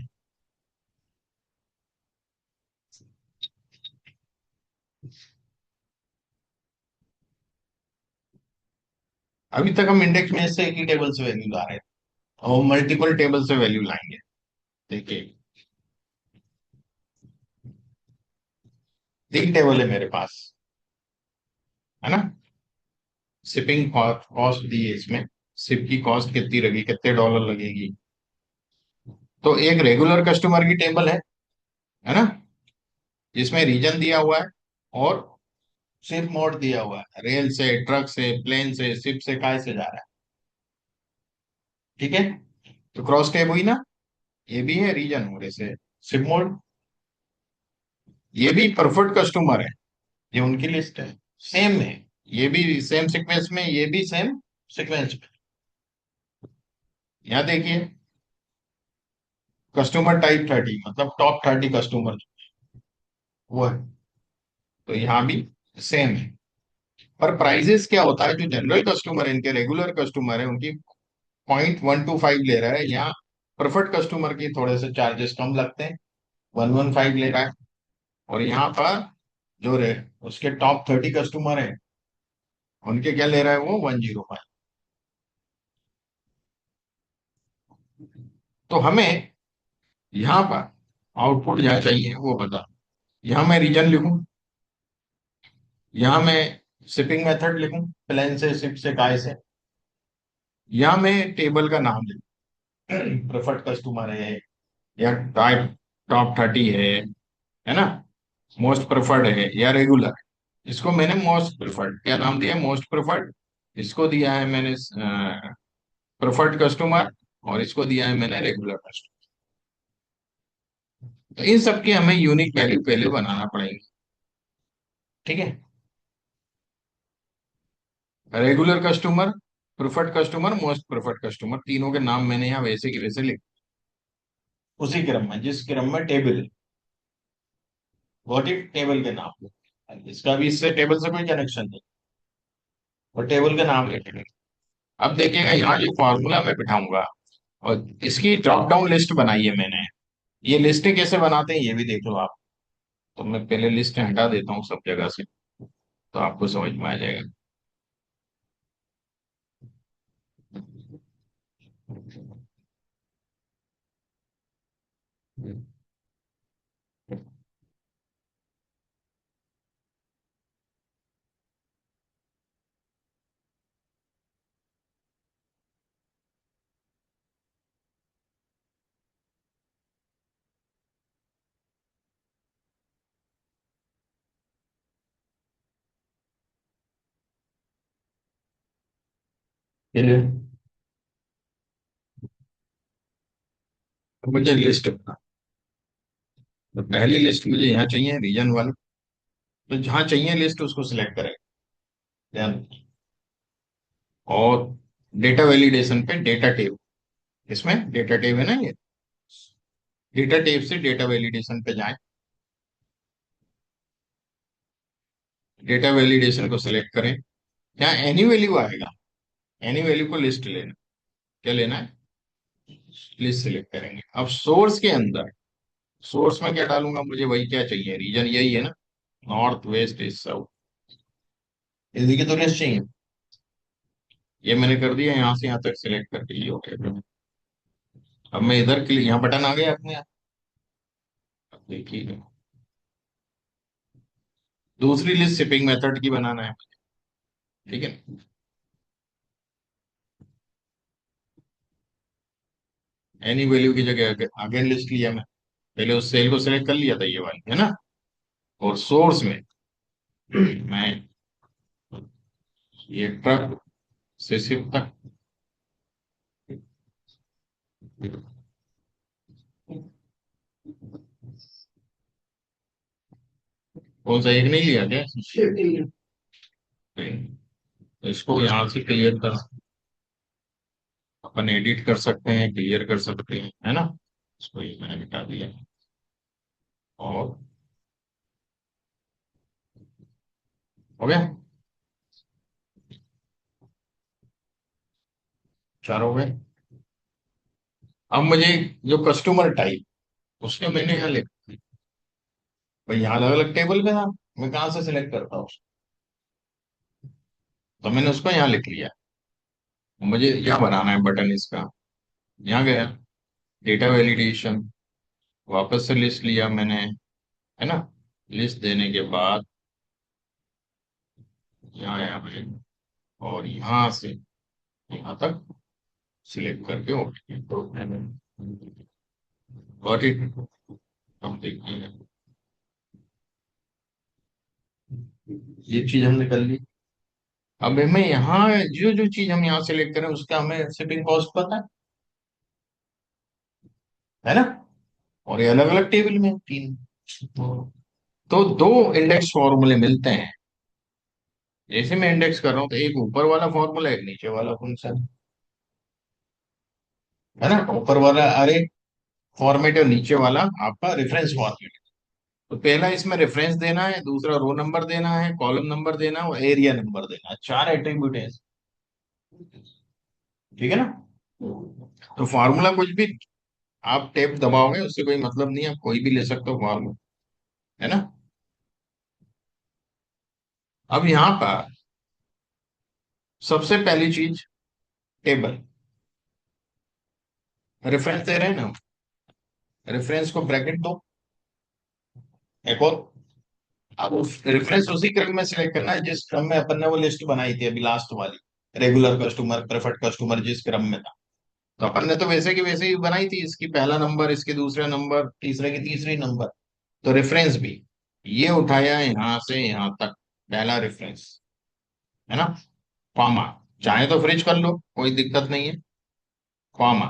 अभी तक हम इंडेक्स में से एक ही टेबल से वैल्यू ला रहे हैं, और मल्टीपल टेबल से वैल्यू लाएंगे। देखिए 3 टेबल है मेरे पास, है ना? शिपिंग कॉस्ट दी है इसमें, शिप की कॉस्ट कितनी लगी, कितने डॉलर लगेगी। तो एक रेगुलर कस्टमर की टेबल है ना, जिसमें रीजन दिया हुआ है और शिप मोड दिया हुआ है, रेल से, ट्रक से, प्लेन से, शिप से, काय से जा रहा है। ठीक है, तो क्रॉस टैब हुई ना, ये भी है रीजन मोड, ऐसे शिप मोड। ये भी प्रेफर्ड कस्टमर है, ये उनकी लिस्ट है, सेम है, ये भी सेम सीक्वेंस में, ये भी सेम सीक्वेंस में। यहाँ देखिए, कस्टमर टाइप 30, मतलब टॉप 30 कस्टमर वो है, तो यहाँ भी सेम है। पर प्राइजेस क्या होता है, जो जनरल कस्टमर है, इनके रेगुलर कस्टमर है, उनकी 0.125 ले रहा है, यहाँ प्रेफर्ड कस्टमर की थोड़े से चार्जेस कम लगते हैं, 115 ले रहा है। और यहाँ पर जो रे उसके टॉप 30 कस्टमर है, उनके क्या ले रहा है वो, 105। तो हमें यहाँ पर आउटपुट क्या चाहिए वो बता। यहाँ मैं रीजन लिखूं, यहाँ मैं शिपिंग मेथड लिखूं, प्लेन से, शिप से, काय से। यहाँ मैं टेबल का नाम लिखूं, प्रेफर्ड कस्टमर है, या टाइप टॉप 30 है ना, मोस्ट प्रेफर्ड है या रेगुलर। इसको मैंने मोस्ट प्रेफर्ड क्या नाम दिया, मोस्ट प्रेफर्ड। इसको दिया है मैंने प्रेफर्ड कस्टमर, और इसको दिया है मैंने रेगुलर कस्टमर। तो इन सब की हमें यूनिक वैल्यू पहले बनाना पड़ेगी। ठीक है, regular customer, preferred customer, most preferred customer, तीनों के नाम मैंने यहाँ वैसे के वैसे लिख, उसी क्रम में जिस क्रम में टेबल है, व्हाट इफ टेबल के नाम पे। इसका भी इससे टेबल से कोई कनेक्शन नहीं, और टेबल के नाम लिखेंगे। अब देखिएगा यहाँ जो फॉर्मूला मैं बिठाऊंगा, और इसकी ड्रॉप डाउन लिस्ट बनाई है मैंने। ये लिस्टें कैसे बनाते हैं ये भी देख लो आप। तो मैं पहले लिस्ट हटा देता हूँ सब जगह से, तो आपको समझ में आ जाएगा। ये मुझे लिस्ट बना, तो पहली लिस्ट मुझे यहाँ चाहिए रीजन वाली। तो जहाँ चाहिए लिस्ट उसको सिलेक्ट करें, ध्यान। और डेटा वैलिडेशन पे डेटा टेब, इसमें डेटा टेब है ना ये, डेटा टेब से डेटा वैलिडेशन पे जाएं। डेटा वैलिडेशन को सिलेक्ट करें, यहाँ एनी वैल्यू आएगा, एनी वैल्यू को लिस्ट लेना, क्या लेना है, लिस्ट सिलेक्ट करेंगे। अब सोर्स के अंदर, सोर्स में क्या डालूंगा, मुझे वही क्या चाहिए, रीजन यही है ना, नॉर्थ, वेस्ट, ईस्ट, साउथ, इसी की तो लिस्ट चाहिए। ये मैंने कर दिया, यहाँ से यहाँ तक सिलेक्ट कर दिया, ओके। अब मैं इधर क्लिक, यहाँ बटन आ गया अपने आप। अब देखिए, दूसरी लिस्ट शिपिंग मेथड की बनाना है, ठीक है। एनी वैल्यू की जगह अगेन लिस्ट लिया मैं, पहले उस सेल को सिलेक्ट कर लिया था ये वाली, है ना। और सोर्स में मैं ये ट्रक से शिप तक, कौन सा एक नहीं लिया क्या, इसको यहाँ से क्लियर कर, अपन एडिट कर सकते हैं, क्लियर कर सकते हैं, है ना। इसको ये मैंने मिटा दिया, और हो गया, चार हो गए। अब मुझे जो कस्टमर टाइप, उसके मैंने यहाँ लिख, भाई यहाँ अलग अलग टेबल में था, मैं कहाँ से सिलेक्ट करता हूँ, तो मैंने उसको यहाँ लिख लिया। मुझे क्या बनाना है बटन इसका, यहाँ गया, डेटा वैलिडेशन, वापस से लिस्ट लिया मैंने, है ना। लिस्ट देने के बाद यहाँ आया मैं, और यहां से यहां तक सिलेक्ट करके ओके। Got it. अब देखिए, ये चीज हमने कर ली। अब हमें यहाँ जो जो चीज हम यहाँ सेलेक्ट करें उसका हमें शिपिंग कॉस्ट पता है ना। और ये अलग अलग टेबल में तीन, तो दो इंडेक्स फॉर्मूले मिलते हैं। जैसे मैं इंडेक्स कर रहा हूँ तो एक ऊपर वाला फॉर्मूला एक नीचे वाला फंक्शन, है ना। ऊपर वाला अरे फॉर्मेट और नीचे वाला आपका रेफरेंस फॉर्मेट। तो पहला इसमें रेफरेंस देना है, दूसरा रो नंबर देना है, कॉलम नंबर देना है और एरिया नंबर देना है। चार एट्रीब्यूट है, ठीक है ना। तो फार्मूला कुछ भी आप टैब दबाओगे उससे कोई मतलब नहीं, आप कोई भी ले सकते हो फार्मूला, है ना। अब यहाँ पर सबसे पहली चीज टेबल, रेफरेंस दे रहे हैं ना, रेफरेंस को ब्रैकेट दो एक और। अब उस रेफरेंस उसी क्रम में सिलेक्ट करना है जिस क्रम में अपन ने वो लिस्ट बनाई थी अभी लास्ट वाली, रेगुलर कस्टमर, प्रेफर्ड कस्टमर, जिस क्रम में था। तो अपन ने तो वैसे की वैसे ही बनाई थी, इसकी पहला नंबर, इसके दूसरा नंबर, तीसरे की तीसरी नंबर। तो रेफरेंस भी ये उठाया यहां से यहां तक, पहला रेफरेंस, है ना। कॉमा, चाहे तो फ्रिज कर लो कोई दिक्कत नहीं है, कॉमा,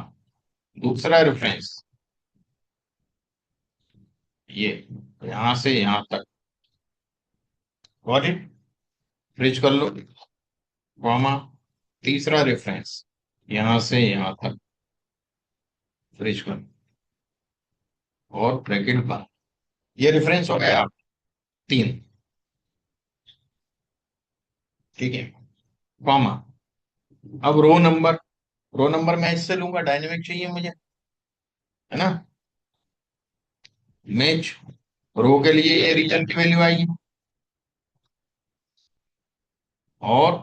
दूसरा रेफरेंस ये यहां से यहां तक, गॉट इट, फ्रिज कर लो, कॉमा, तीसरा रेफरेंस यहां से यहां तक, फ्रिज कर लो और ब्रैकेट बंद। ये रेफरेंस हो गया आप तीन, ठीक है, कॉमा। अब रो नंबर मैं इससे लूंगा, डायनेमिक चाहिए मुझे, है ना। मैच रो के लिए ये रीजन की वैल्यू आएगी, और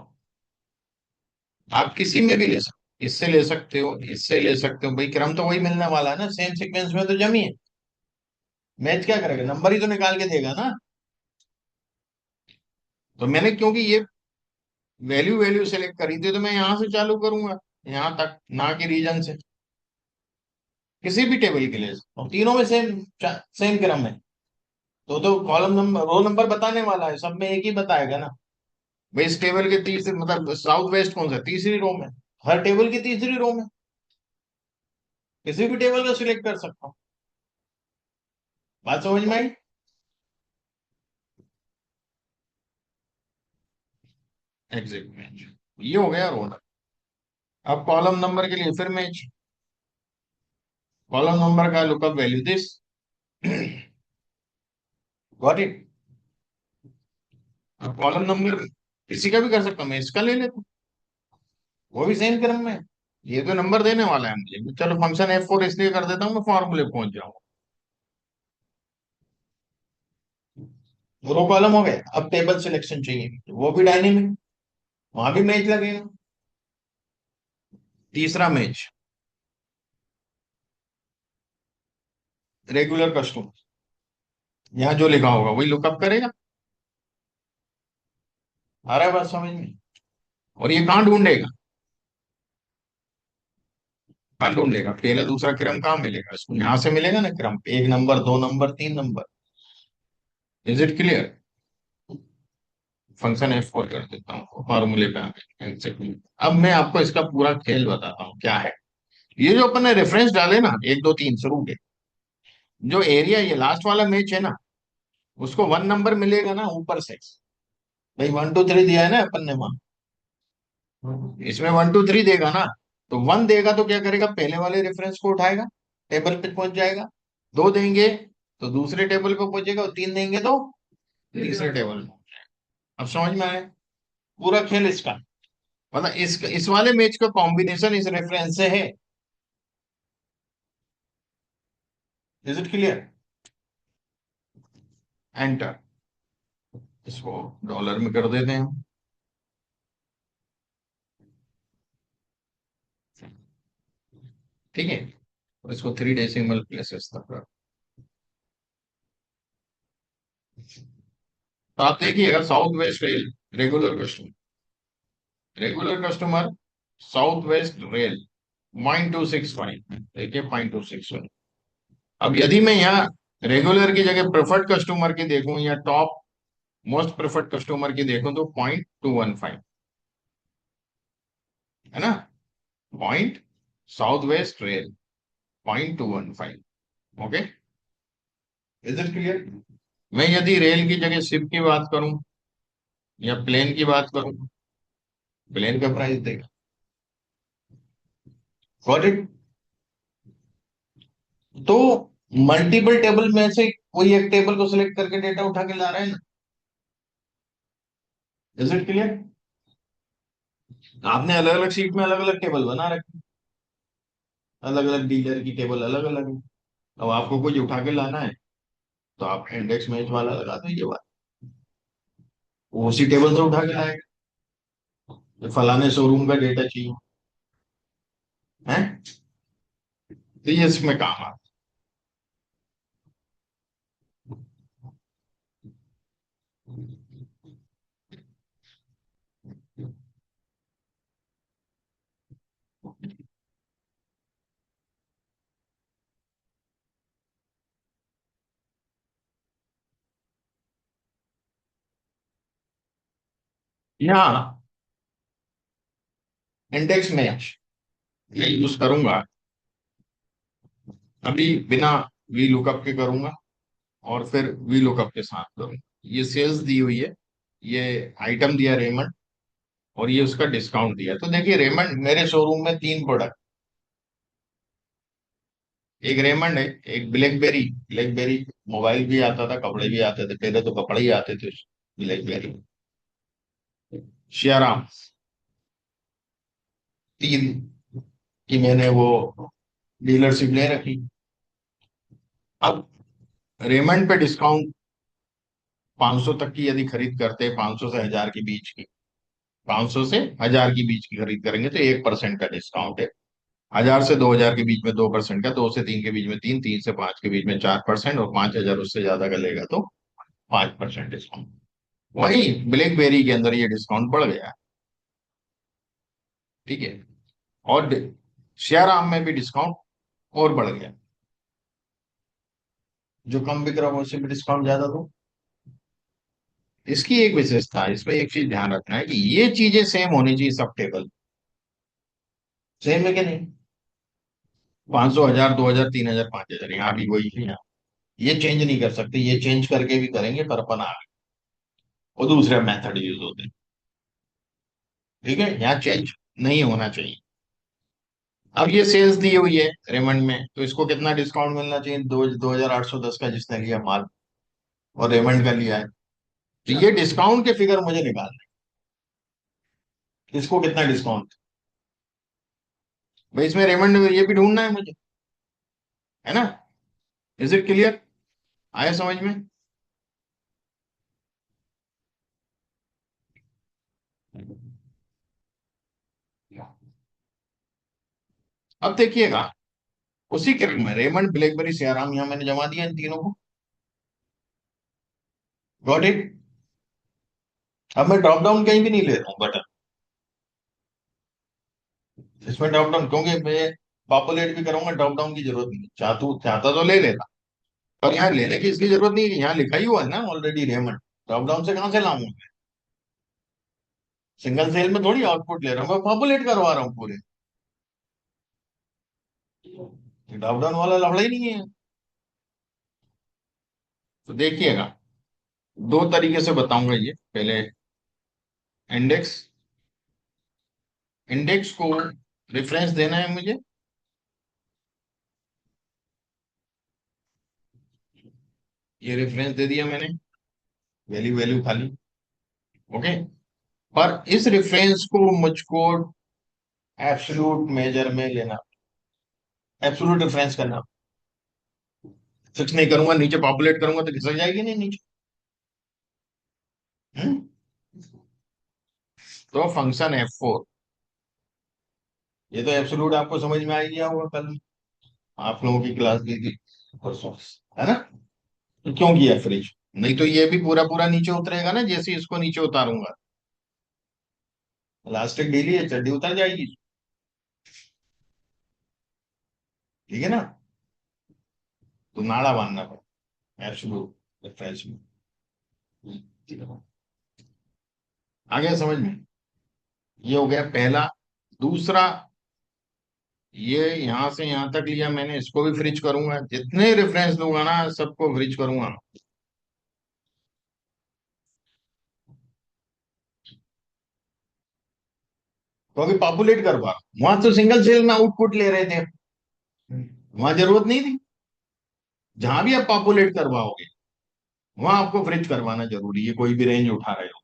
आप किसी में भी ले सकते, इससे ले सकते हो, इससे ले सकते हो, भाई क्रम तो वही मिलने वाला है ना, सेम सीक्वेंस में तो जमी है। मैच क्या करेगा, नंबर ही तो निकाल के देगा ना। तो मैंने क्योंकि ये वैल्यू वैल्यू सेलेक्ट करी थी तो मैं यहां से चालू करूंगा यहां तक, ना कि रीजन से, किसी भी टेबल के लिए। और तीनों में सेम सेम क्रम है, तो कॉलम नंबर रो नंबर बताने वाला है, सब में एक ही बताएगा ना। भाई इस टेबल के तीसरे मतलब साउथ वेस्ट कौन सा, तीसरी रो में, हर टेबल की तीसरी रो में किसी भी टेबल का सिलेक्ट कर सकता हूँ। बात समझ में आई। एग्जैक्ट मैच, ये हो गया रो। अब कॉलम नंबर के लिए फिर मैच, कॉलम नंबर का lookup value this, got it. अब कॉलम नंबर किसी का भी कर सकता हूँ, मैं इसका ले लेता हूँ, वो भी सेम क्रम में है। ये तो नंबर देने वाला है मुझे, चलो फंक्शन F4 इसलिए कर देता हूँ मैं फॉर्मूले पहुंच जाऊंगा। रो कॉलम हो गए, अब टेबल सिलेक्शन चाहिए, वो भी डायनेमिक, वहां भी मैच लगेगा। तीसरा मैच रेगुलर कस्टमर, यहाँ जो लिखा होगा वही लुकअप करेगा। आ रहा है बात समझ में। और ये कहाँ ढूंढेगा, कहाँ ढूंढेगा, पहला दूसरा क्रम कहाँ मिलेगा इसको, यहाँ से मिलेगा ना क्रम, एक नंबर, दो नंबर, तीन number. Is it clear. Function F4 कर देता हूँ, फॉर्मूले पे आके एग्जैक्टली। अब मैं आपको इसका पूरा खेल बताता हूँ क्या है। ये जो अपन ने रेफरेंस डाले ना, एक दो तीन शुरू के, जो एरिया ये लास्ट वाला मैच है ना, उसको वन नंबर मिलेगा ना ऊपर से। भाई 1 2 3 दिया है ना अपन ने वहां, इसमें 1 2 3 देगा ना। तो वन देगा तो क्या करेगा, पहले वाले रेफरेंस को उठाएगा, टेबल पे पहुंच जाएगा। दो देंगे तो दूसरे टेबल पे पहुंचेगा, और तीन देंगे तो तीसरे टेबल पे। अब समझ में आया पूरा खेल इसका। मतलब इस वाले मैच का कॉम्बिनेशन इस रेफरेंस से है। Is it clear. एंटर, इसको डॉलर में कर देते हैं हम, ठीक है। और इसको 3 डेसिमल प्लेसेस तक कर। तो आप देखिएगा south west regular question, regular customer south west rail 0.265, देखिए 0.265। अब यदि मैं यहाँ रेगुलर की जगह प्रेफर्ड कस्टमर की देखूं या टॉप मोस्ट प्रेफर्ड कस्टमर की देखूं तो 0.215 है ना। Point south west rail 0.215। Okay, is it clear. मैं यदि रेल की जगह शिप की बात करूं या प्लेन की बात करूं, प्लेन का प्राइस देगा। Got it. तो मल्टीपल टेबल में से कोई एक टेबल को सिलेक्ट करके डेटा उठा के ला रहे हैं ना। Is it clear. आपने अलग अलग सीट में अलग अलग टेबल बना रखे, अलग अलग डीलर की टेबल अलग अलग है। अब आपको कुछ उठा के लाना है तो आप इंडेक्स मैच वाला लगा दो, ये बात वो उसी टेबल से उठा के लाएगा। तो फलाने शोरूम का डेटा चाहिए है, तो ये इसमें काम आता है। यहाँ इंडेक्स मैच मैं यूज करूंगा, अभी बिना वी लुकअप के करूंगा और फिर वी लुकअप के साथ करूंगा। ये सेल्स दी हुई है, ये आइटम दिया रेमंड, और ये उसका डिस्काउंट दिया। तो देखिए रेमंड मेरे शोरूम में तीन प्रोडक्ट, एक रेमंड है, एक ब्लैकबेरी। ब्लैकबेरी मोबाइल भी आता था, कपड़े भी आते थे, पहले तो कपड़े ही आते थे। ब्लैकबेरी, शियाराम, तीन की मैंने वो डीलरशिप ले रखी। अब रेमंड पे डिस्काउंट 500 तक की यदि खरीद करते हैं, 500 से 1000 के बीच की, 500 से 1000 के बीच की खरीद करेंगे तो 1% का डिस्काउंट है। 1000 से 2000 के बीच में 2% का, 2 से 3 के बीच में 3, 3 से 5 के बीच में 4%, और 5000 उससे ज्यादा का लेगा तो 5% डिस्काउंट। वही ब्लैकबेरी के अंदर ये डिस्काउंट बढ़ गया। ठीक है। और शेयराम में भी डिस्काउंट और बढ़ गया, जो कम बिक रहा है उससे भी डिस्काउंट ज्यादा दो। इसकी एक विशेषता है, इसमें एक चीज ध्यान रखना है कि ये चीजें सेम होनी चाहिए सब टेबल। सेम है कि नहीं। 500, 1000, 2000, 3000, 5000, यहाँ भी वही है। यहाँ ये चेंज नहीं कर सकते, ये चेंज करके भी करेंगे पर अपन आगे और दूसरे मेथड यूज होते हैं। ठीक है, यहाँ चेंज नहीं होना चाहिए। अब ये सेल्स दी हुई है रेमंड में, तो इसको कितना डिस्काउंट मिलना चाहिए, 2810 का जिसने लिया माल और रेमंड का लिया है। तो ये डिस्काउंट के फिगर मुझे निकालना है, इसको कितना डिस्काउंट भाई इसमें रेमंड में, ये भी ढूंढना है मुझे, है ना। इज इट क्लियर, आया समझ में। अब देखिएगा, उसी के में रेमंड, ब्लैकबेरी, सियाराम यहाँ मैंने जमा दिया इन तीनों को। Got it. अब मैं ड्रॉप डाउन कहीं भी नहीं ले रहा हूँ बटन, इसमें ड्रॉप डाउन क्योंकि मैं पॉपुलेट भी करूंगा, ड्रॉप डाउन की जरूरत नहीं, चाहता तो ले लेता, पर यहाँ लेने की इसकी जरूरत नहीं है, यहाँ लिखा ही हुआ है ना ऑलरेडी रेमंड। ड्रॉप डाउन से कहां से लाऊंगा। सिंगल सेल में थोड़ी आउटपुट ले रहा हूँ, मैं पॉपुलेट करवा रहा हूँ पूरे। ड्रॉप डाउन वाला लफड़ा ही नहीं है। तो देखिएगा, दो तरीके से बताऊंगा ये। पहले इंडेक्स, इंडेक्स को रेफरेंस देना है मुझे। ये रेफरेंस दे दिया मैंने, वैल्यू वैल्यू खाली। ओके। पर इस रेफरेंस को मुझको एब्सोल्यूट मेजर में लेना, एब्सोल्यूट रेफरेंस करना। फिक्स नहीं करूंगा, नीचे पॉपुलेट करूंगा तो खिसक जाएगी नहीं नीचे। हम्म? तो फंक्शन F4, ये तो एब्सोल्यूट आपको समझ में आ ही गया होगा, कल आप लोगों की क्लास दी थी परसों, है ना। तो क्यों किया फ्रिज, नहीं तो ये भी पूरा पूरा नीचे उतरेगा ना जैसे ही इसको नीचे उतारूंगा। इलास्टिक ढीली है, चड्डी उतर जाएगी। ठीक है ना? तो नाड़ा बांधना पड़ेगा, एब्सोल्यूट फ्रेश में। आ गया समझ में? ये हो गया पहला। दूसरा, ये यहां से यहां तक लिया मैंने, इसको भी फ्रिज करूंगा, जितने रेफरेंस लूंगा ना सबको फ्रिज करूंगा। तो अभी पॉपुलेट करवा, वहां तो सिंगल सेल में आउटपुट ले रहे थे, वहां जरूरत नहीं थी। जहां भी आप पॉपुलेट करवाओगे वहां आपको फ्रिज करवाना जरूरी है, कोई भी रेंज उठा रहे हो।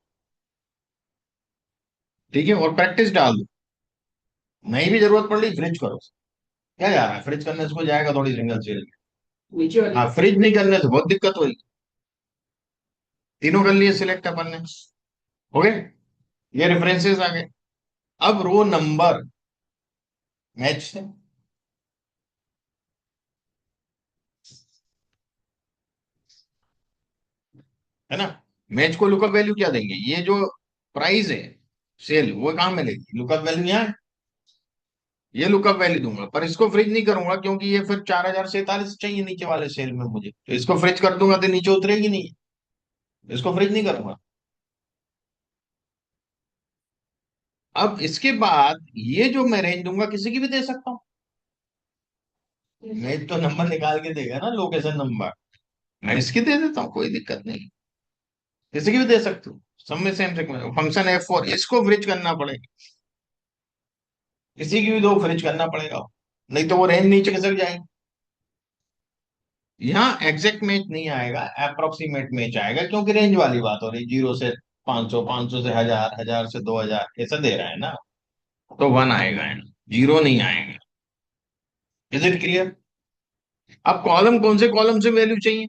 ठीक है, और प्रैक्टिस डाल दो, नहीं भी जरूरत पड़ रही फ्रिज करो। क्या जा रहा है, फ्रिज करने से हो जाएगा थोड़ी सिंगल सेल में। नीचे वाली। हाँ, फ्रिज नहीं करने से बहुत दिक्कत होगी। तीनों कर लिए सिलेक्ट अपन ने, हो गए। ये रेफरेंसेस आ गए। अब रो नंबर मैच से, है ना? मैच को लुकअप वैल्यू क्या देंगे, ये जो प्राइस है सेल, वो कहाँ मिलेगी, लुकअप वैल्यू यहाँ है। ये लुकअप वैल्यू दूंगा, पर इसको फ्रिज नहीं करूंगा क्योंकि ये फिर 4047 चाहिए नीचे वाले सेल में मुझे, तो इसको फ्रिज कर दूंगा तो नीचे उतरेगी नहीं, इसको फ्रिज नहीं करूंगा। अब इसके बाद ये जो मैं रेंज दूंगा किसी की भी दे सकता हूँ। मैं तो नंबर निकाल के देगा ना, लोकेशन नंबर, मैं इसकी दे देता हूँ, कोई दिक्कत नहीं। किसी की भी दे सकते हो, सब में सेम फंक्शन है फॉर, इसको फ्रिज करना पड़ेगा। किसी की भी दो, फ्रिज करना पड़ेगा, नहीं तो वो रेंज नीचे खिसक जाएगी। यहाँ एग्जैक्ट मैच नहीं आएगा, अप्रोक्सीमेट मैच आएगा, क्योंकि रेंज वाली बात हो रही, 0 से 500, 500 से 1000, 1000 से 2000 ऐसा दे रहा है ना, तो 1 आएगा, है ना, 0 नहीं आएगा। Is it clear? अब कॉलम कौन से कॉलम से वैल्यू चाहिए?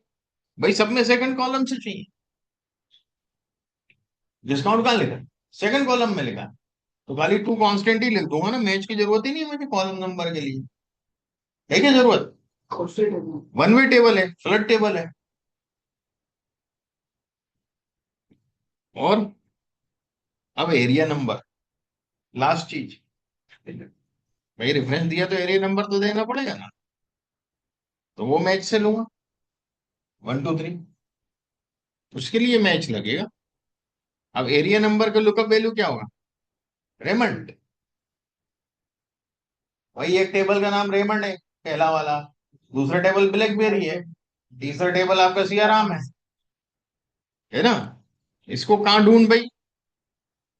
भाई सब में सेकंड कॉलम से चाहिए। डिस्काउंट कहाँ लिखा? सेकंड कॉलम में लिखा। तो खाली टू कांस्टेंट ही लिख दूंगा ना, मैच की जरूरत ही नहीं है मुझे कॉलम नंबर के लिए। है क्या जरूरत? वन वे टेबल है, फ्लड टेबल है। और अब एरिया नंबर, लास्ट चीज। भाई रेफरेंस दिया तो एरिया नंबर तो देना पड़ेगा ना, तो वो मैच से लूंगा, 1 2 3, उसके लिए मैच लगेगा। अब एरिया नंबर का लुकअप वैल्यू क्या होगा? रेमंड। वही एक टेबल का नाम रेमंड है, पहला वाला। दूसरा टेबल ब्लैकबेरी है। तीसरा टेबल आपका सियाराम है ना? इसको कहाँ ढूंढ भाई?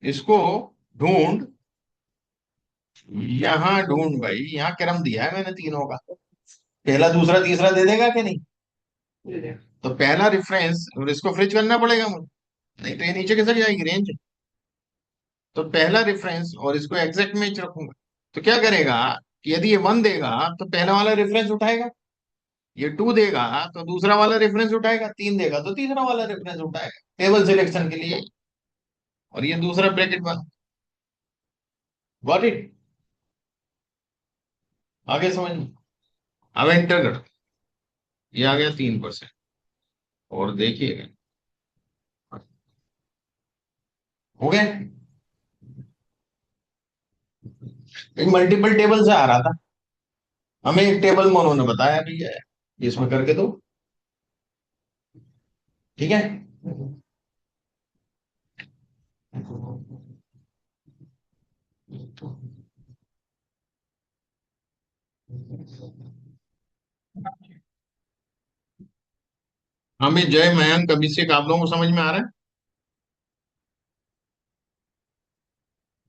इसको ढूंढ, यहाँ ढूंढ भाई, यहाँ क्रम दिया है मैंने तीनों का, पहला दूसरा तीसरा दे देगा कि नहीं? तो पहला रेफरेंस, और इसको फ्रिज करना पड़ेगा मुझे, नहीं तो ये नीचे खिसक जाएगी रेंज। तो पहला रेफरेंस और इसको एग्जैक्ट मैच रखूंगा, तो क्या करेगा कि यदि ये 1 देगा तो पहला वाला रेफरेंस उठाएगा, ये 2 देगा तो दूसरा वाला रेफरेंस उठाएगा, 3 देगा तो तीसरा वाला रेफरेंस उठाएगा टेबल सिलेक्शन के लिए। और ये दूसरा ब्रैकेट बना। Got it? आगे समझ में? अब एंटर कर, ये आ गया 3%। और देखिएगा, हो गया। एक मल्टीपल टेबल से आ रहा था, हमें एक टेबल में उन्होंने बताया भी है, इसमें करके दो। ठीक है। हमें जय मयंक अभिषेक, आप लोगों को समझ में आ रहा है?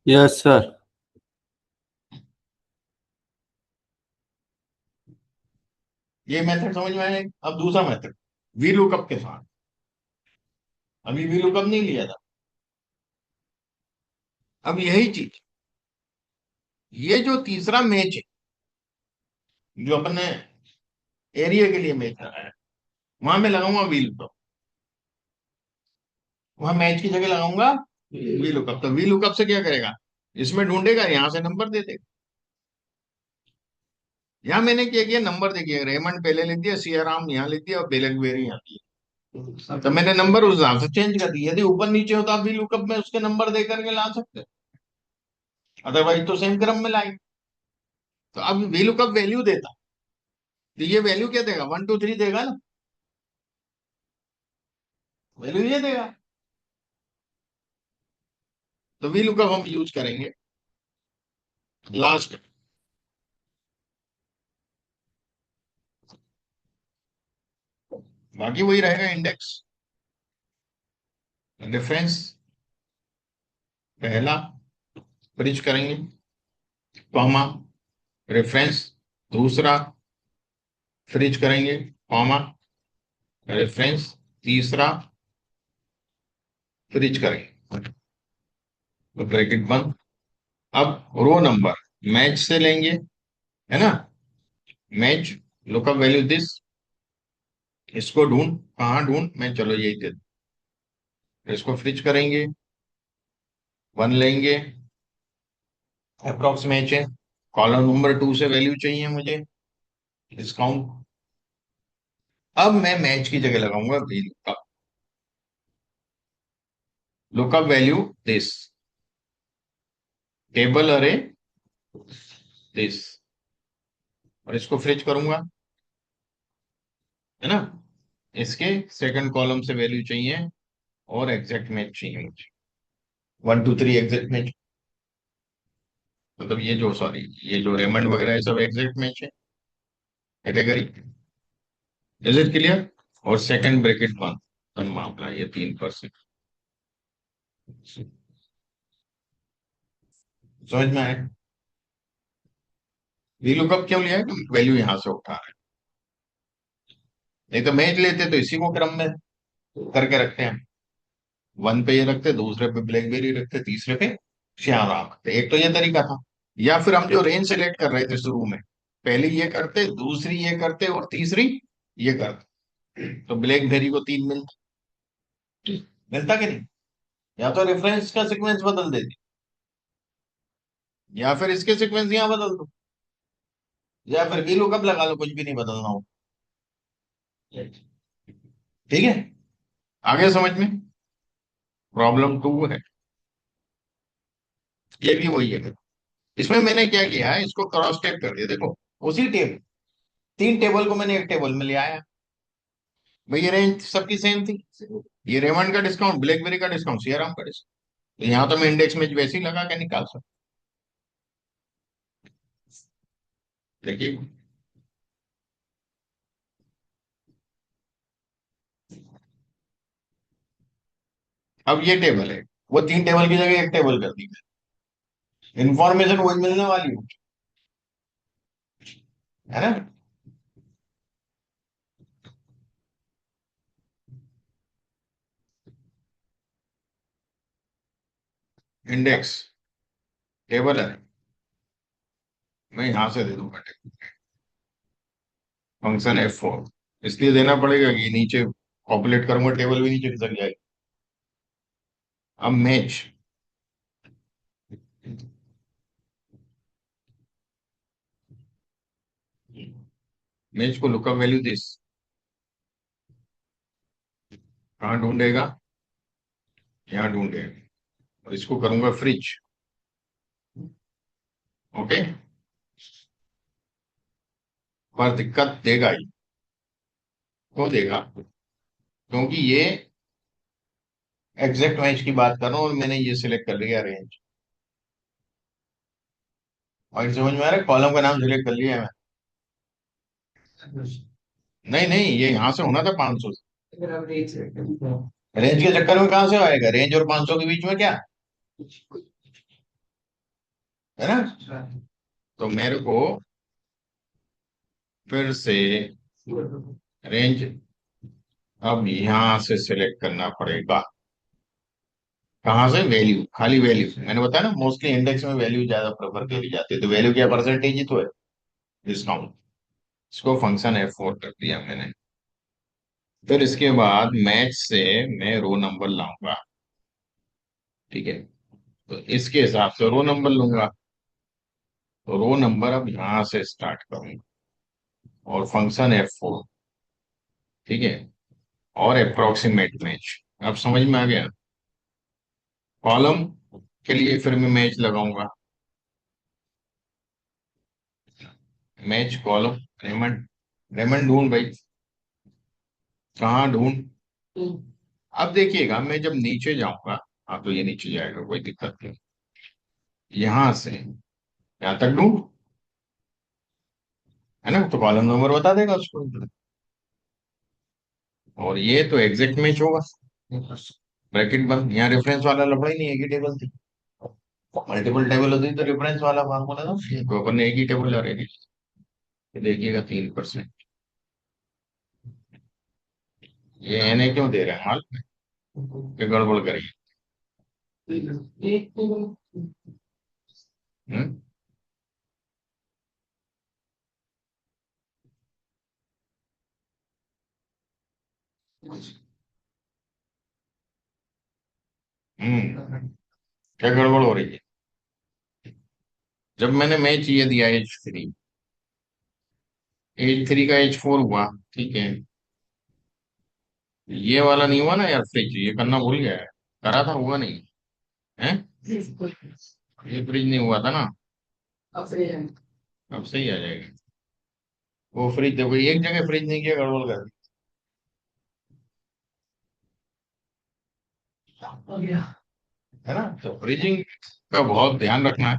Yes sir. ये मेथड समझ में आया? अब दूसरा मेथड, वी लुकअप के साथ। अभी वी लुकअप नहीं लिया था, अब यही चीज, ये जो तीसरा मैच है जो अपने एरिया के लिए मैच लगाया, वहां मैं लगाऊंगा वी लुकअप, वहां मैच की जगह लगाऊंगा वी लुकअप। तो वी लुकअप से क्या करेगा, इसमें ढूंढेगा, यहां से नंबर दे देगा। यहाँ मैंने क्या किया, नंबर देखिए, रेमंड पहले लिख दिया, सियाराम यहाँ लिख दिया, और बेलगवेरी यहाँ दिया। तो मैंने नंबर उस हिसाब से चेंज कर दिया, यदि ऊपर नीचे होता वी लुकअप में उसके नंबर दे करके ला सकते। अदरवाइज तो सेम क्रम में लाएंगे। तो अब वी लुकअप वैल्यू देता, तो ये वैल्यू क्या देगा, 1 2 3 देगा ना, वैल्यू ये देगा। तो वी लुकअप हम यूज करेंगे लास्ट। बाकी वही रहेगा, इंडेक्स, रेफरेंस पहला, ब्रिज करेंगे, कॉमा, रेफरेंस दूसरा, फ्रिज करेंगे, कॉमा, रेफरेंस तीसरा, फ्रिज करेंगे, तो ब्रैकेट बंद। अब रो नंबर मैच से लेंगे, है ना, मैच, लुकअप वैल्यू दिस, इसको ढूंढ, कहाँ ढूंढ मैं, चलो यही दे दूं। इसको फ्रिज करेंगे, 1 लेंगे, अप्रोक्स मैच है, कॉलम नंबर 2 से वैल्यू चाहिए मुझे, डिस्काउंट। अब मैं मैच की जगह लगाऊंगा V lookup, lookup value this, table अरे दिस, और इसको फ्रिज करूंगा, है ना, इसके सेकंड कॉलम से वैल्यू चाहिए और एग्जैक्ट मैच चाहिए मुझे, 1 2 3 एग्जैक्ट मैच, मतलब ये जो, सॉरी, ये जो रेमंड वगैरह है सब एग्जैक्ट मैच है, कैटेगरी। Is it clear? और सेकंड ब्रैकेट बंद, मामला ये 3%। समझ में आए? वी लुकअप क्यों लिया है कि वैल्यू यहां से उठा रहे हैं, नहीं तो मैच लेते तो इसी को क्रम में करके रखते हैं, 1 पे ये रखते, दूसरे पे ब्लैकबेरी रखते, तीसरे पे श्याम राम रखते, एक तो ये तरीका था। या फिर हम जो रेंज सेलेक्ट कर रहे थे शुरू में, पहली ये करते, दूसरी ये करते, और तीसरी ये करते, तो ब्लैकबेरी को 3 मिलता, मिलता कि नहीं? या तो रेफरेंस का सीक्वेंस बदल देती, या फिर इसके सीक्वेंस यहाँ बदल दो, या फिर वी लुकअप लगा लो, कुछ भी नहीं बदलना हो। ठीक है, आगे समझ में? प्रॉब्लम 2 है, ये भी वही है। इसमें मैंने क्या किया है, इसको क्रॉस चेक कर दिया, देखो उसी टेबल, 3 टेबल को मैंने एक टेबल में ले आया, भाई ये रेंज सबकी सेम थी, ये रेमंड का डिस्काउंट, ब्लैकबेरी का डिस्काउंट, सियाराम का डिस्काउंट, तो यहाँ तो मैं इंडेक्स में वैसे ही लगा के निकाल सकता। देखिए, अब ये टेबल है, वो 3 टेबल की जगह एक टेबल कर दी, इंफॉर्मेशन वही मिलने वाली है ना। इंडेक्स टेबल है, मैं यहां से दे दूंगा, फंक्शन F4, इसलिए देना पड़ेगा कि नीचे पॉपुलेट करूंगा, टेबल भी नीचे खिसक जाएगी। अब मैच, मैच को लुकअप वैल्यू दिस, कहाँ ढूंढेगा, यहाँ ढूंढेगा, और इसको करूंगा फ्रिज। ओके, पर दिक्कत देगा ही, क्यों देगा, क्योंकि ये एग्जैक्ट मैच की बात कर रहा हूँ और मैंने ये सिलेक्ट कर लिया रेंज, और समझ में आ रहा है, कॉलम का नाम सिलेक्ट कर लिया है नहीं नहीं, ये यहाँ से होना था 500 से, रेंज के चक्कर में कहाँ से आएगा, रेंज और 500 के बीच में क्या है ना। तो मेरे को फिर से रेंज अब यहां से सिलेक्ट करना पड़ेगा, कहाँ से, वैल्यू, खाली वैल्यू, मैंने बताया ना मोस्टली इंडेक्स में वैल्यू ज्यादा प्रेफर करी जाती है, तो वैल्यू क्या, परसेंटेज ही तो है, डिस्काउंट। इसको फंक्शन F4 कर दिया मैंने। फिर इसके बाद मैच से मैं रो नंबर लाऊंगा, ठीक है, तो इसके हिसाब से रो नंबर लूंगा, तो रो नंबर अब यहां से स्टार्ट करूंगा, और फंक्शन F4, ठीक है, और अप्रोक्सीमेट मैच। अब समझ में आ गया, कॉलम के लिए फिर मैं मैच लगाऊंगा, मैच कॉलम, रेमंड, रेमंड ढूंढ भाई, कहाँ ढूंढ। अब देखिएगा मैं जब नीचे जाऊंगा, हाँ तो ये नीचे जाएगा, कोई दिक्कत नहीं। यहां से यहां तक ढूंढ, है ना, तो कॉलम नंबर बता देगा उसको। और ये तो एग्जैक्ट मैच होगा, ब्रैकेट बंद, यहाँ रेफरेंस वाला लफड़ा ही नहीं, एक ही टेबल थी। मल्टीपल टेबल होती तो रेफरेंस वाला फार्मूला था, तो अपन ने एक ही टेबल रहेगी। देखिएगा 3%, ये एन क्यों दे रहे हैं माल, ये गड़बड़ करिए। हम्म क्या गड़बड़ हो रही है। जब मैंने मैच ये दिया H3, H3 का H4 हुआ, ठीक है, ये वाला नहीं हुआ ना यार, फ्रिज ये करना भूल गया है, करा था, हुआ नहीं है, ये फ्रिज नहीं हुआ था ना। अब सही है। अब सही आ जाएगा। वो फ्रिज देखो, एक जगह फ्रिज नहीं किया, गड़बड़ कर दी, हो गया। है ना, तो फ्रिजिंग का बहुत ध्यान रखना है।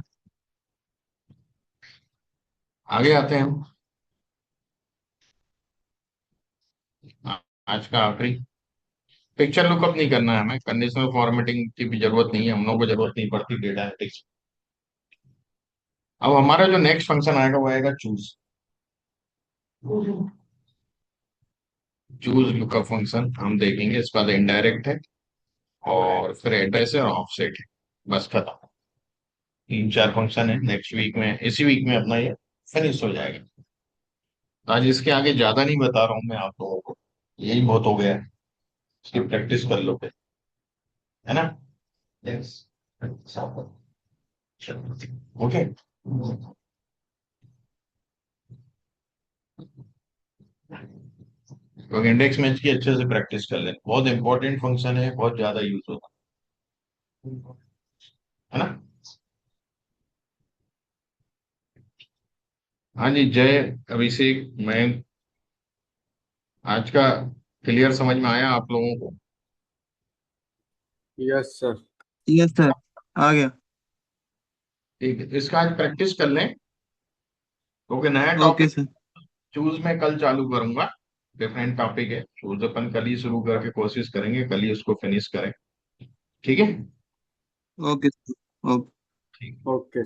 आगे आते हैं हम, आज का आखिरी, पिक्चर लुकअप नहीं करना है हमें, कंडीशनल फॉर्मेटिंग की भी जरूरत नहीं है, हम लोग को जरूरत नहीं पड़ती डेटा एनालिटिक्स। अब हमारा जो नेक्स्ट फंक्शन आएगा वो आएगा चूज। चूज लुकअप फंक्शन हम देखेंगे, इसका बाद इनडायरेक्ट है, और फिर एड्रेस है और ऑफसेट है, बस खत्म। 3 4 फंक्शन है, नेक्स्ट वीक में, इसी वीक में अपना ये फिनिश हो जाएगा। तो आज इसके आगे ज्यादा नहीं बता रहा हूँ मैं आप लोगों को, यही बहुत हो गया है, इसकी प्रैक्टिस कर लो फिर, है ना। Yes, okay. तो इंडेक्स मैच की अच्छे से प्रैक्टिस कर लें, बहुत इंपॉर्टेंट फंक्शन है, बहुत ज्यादा यूज होता है ना। हाँ जी, जय अभिषेक, मैं, आज का क्लियर समझ में आया आप लोगों को। Yes sir. यस सर, आ गया। ठीक है, इसका आज प्रैक्टिस कर लें, क्योंकि नया ओके टॉपिक सर। चूज में कल चालू करूंगा। डिफरेंट टॉपिक है, चूज अपन कल ही शुरू करके कोशिश करेंगे, कल ही उसको फिनिश करें, ठीक है। Okay sir. ओके। ठीक। ओके।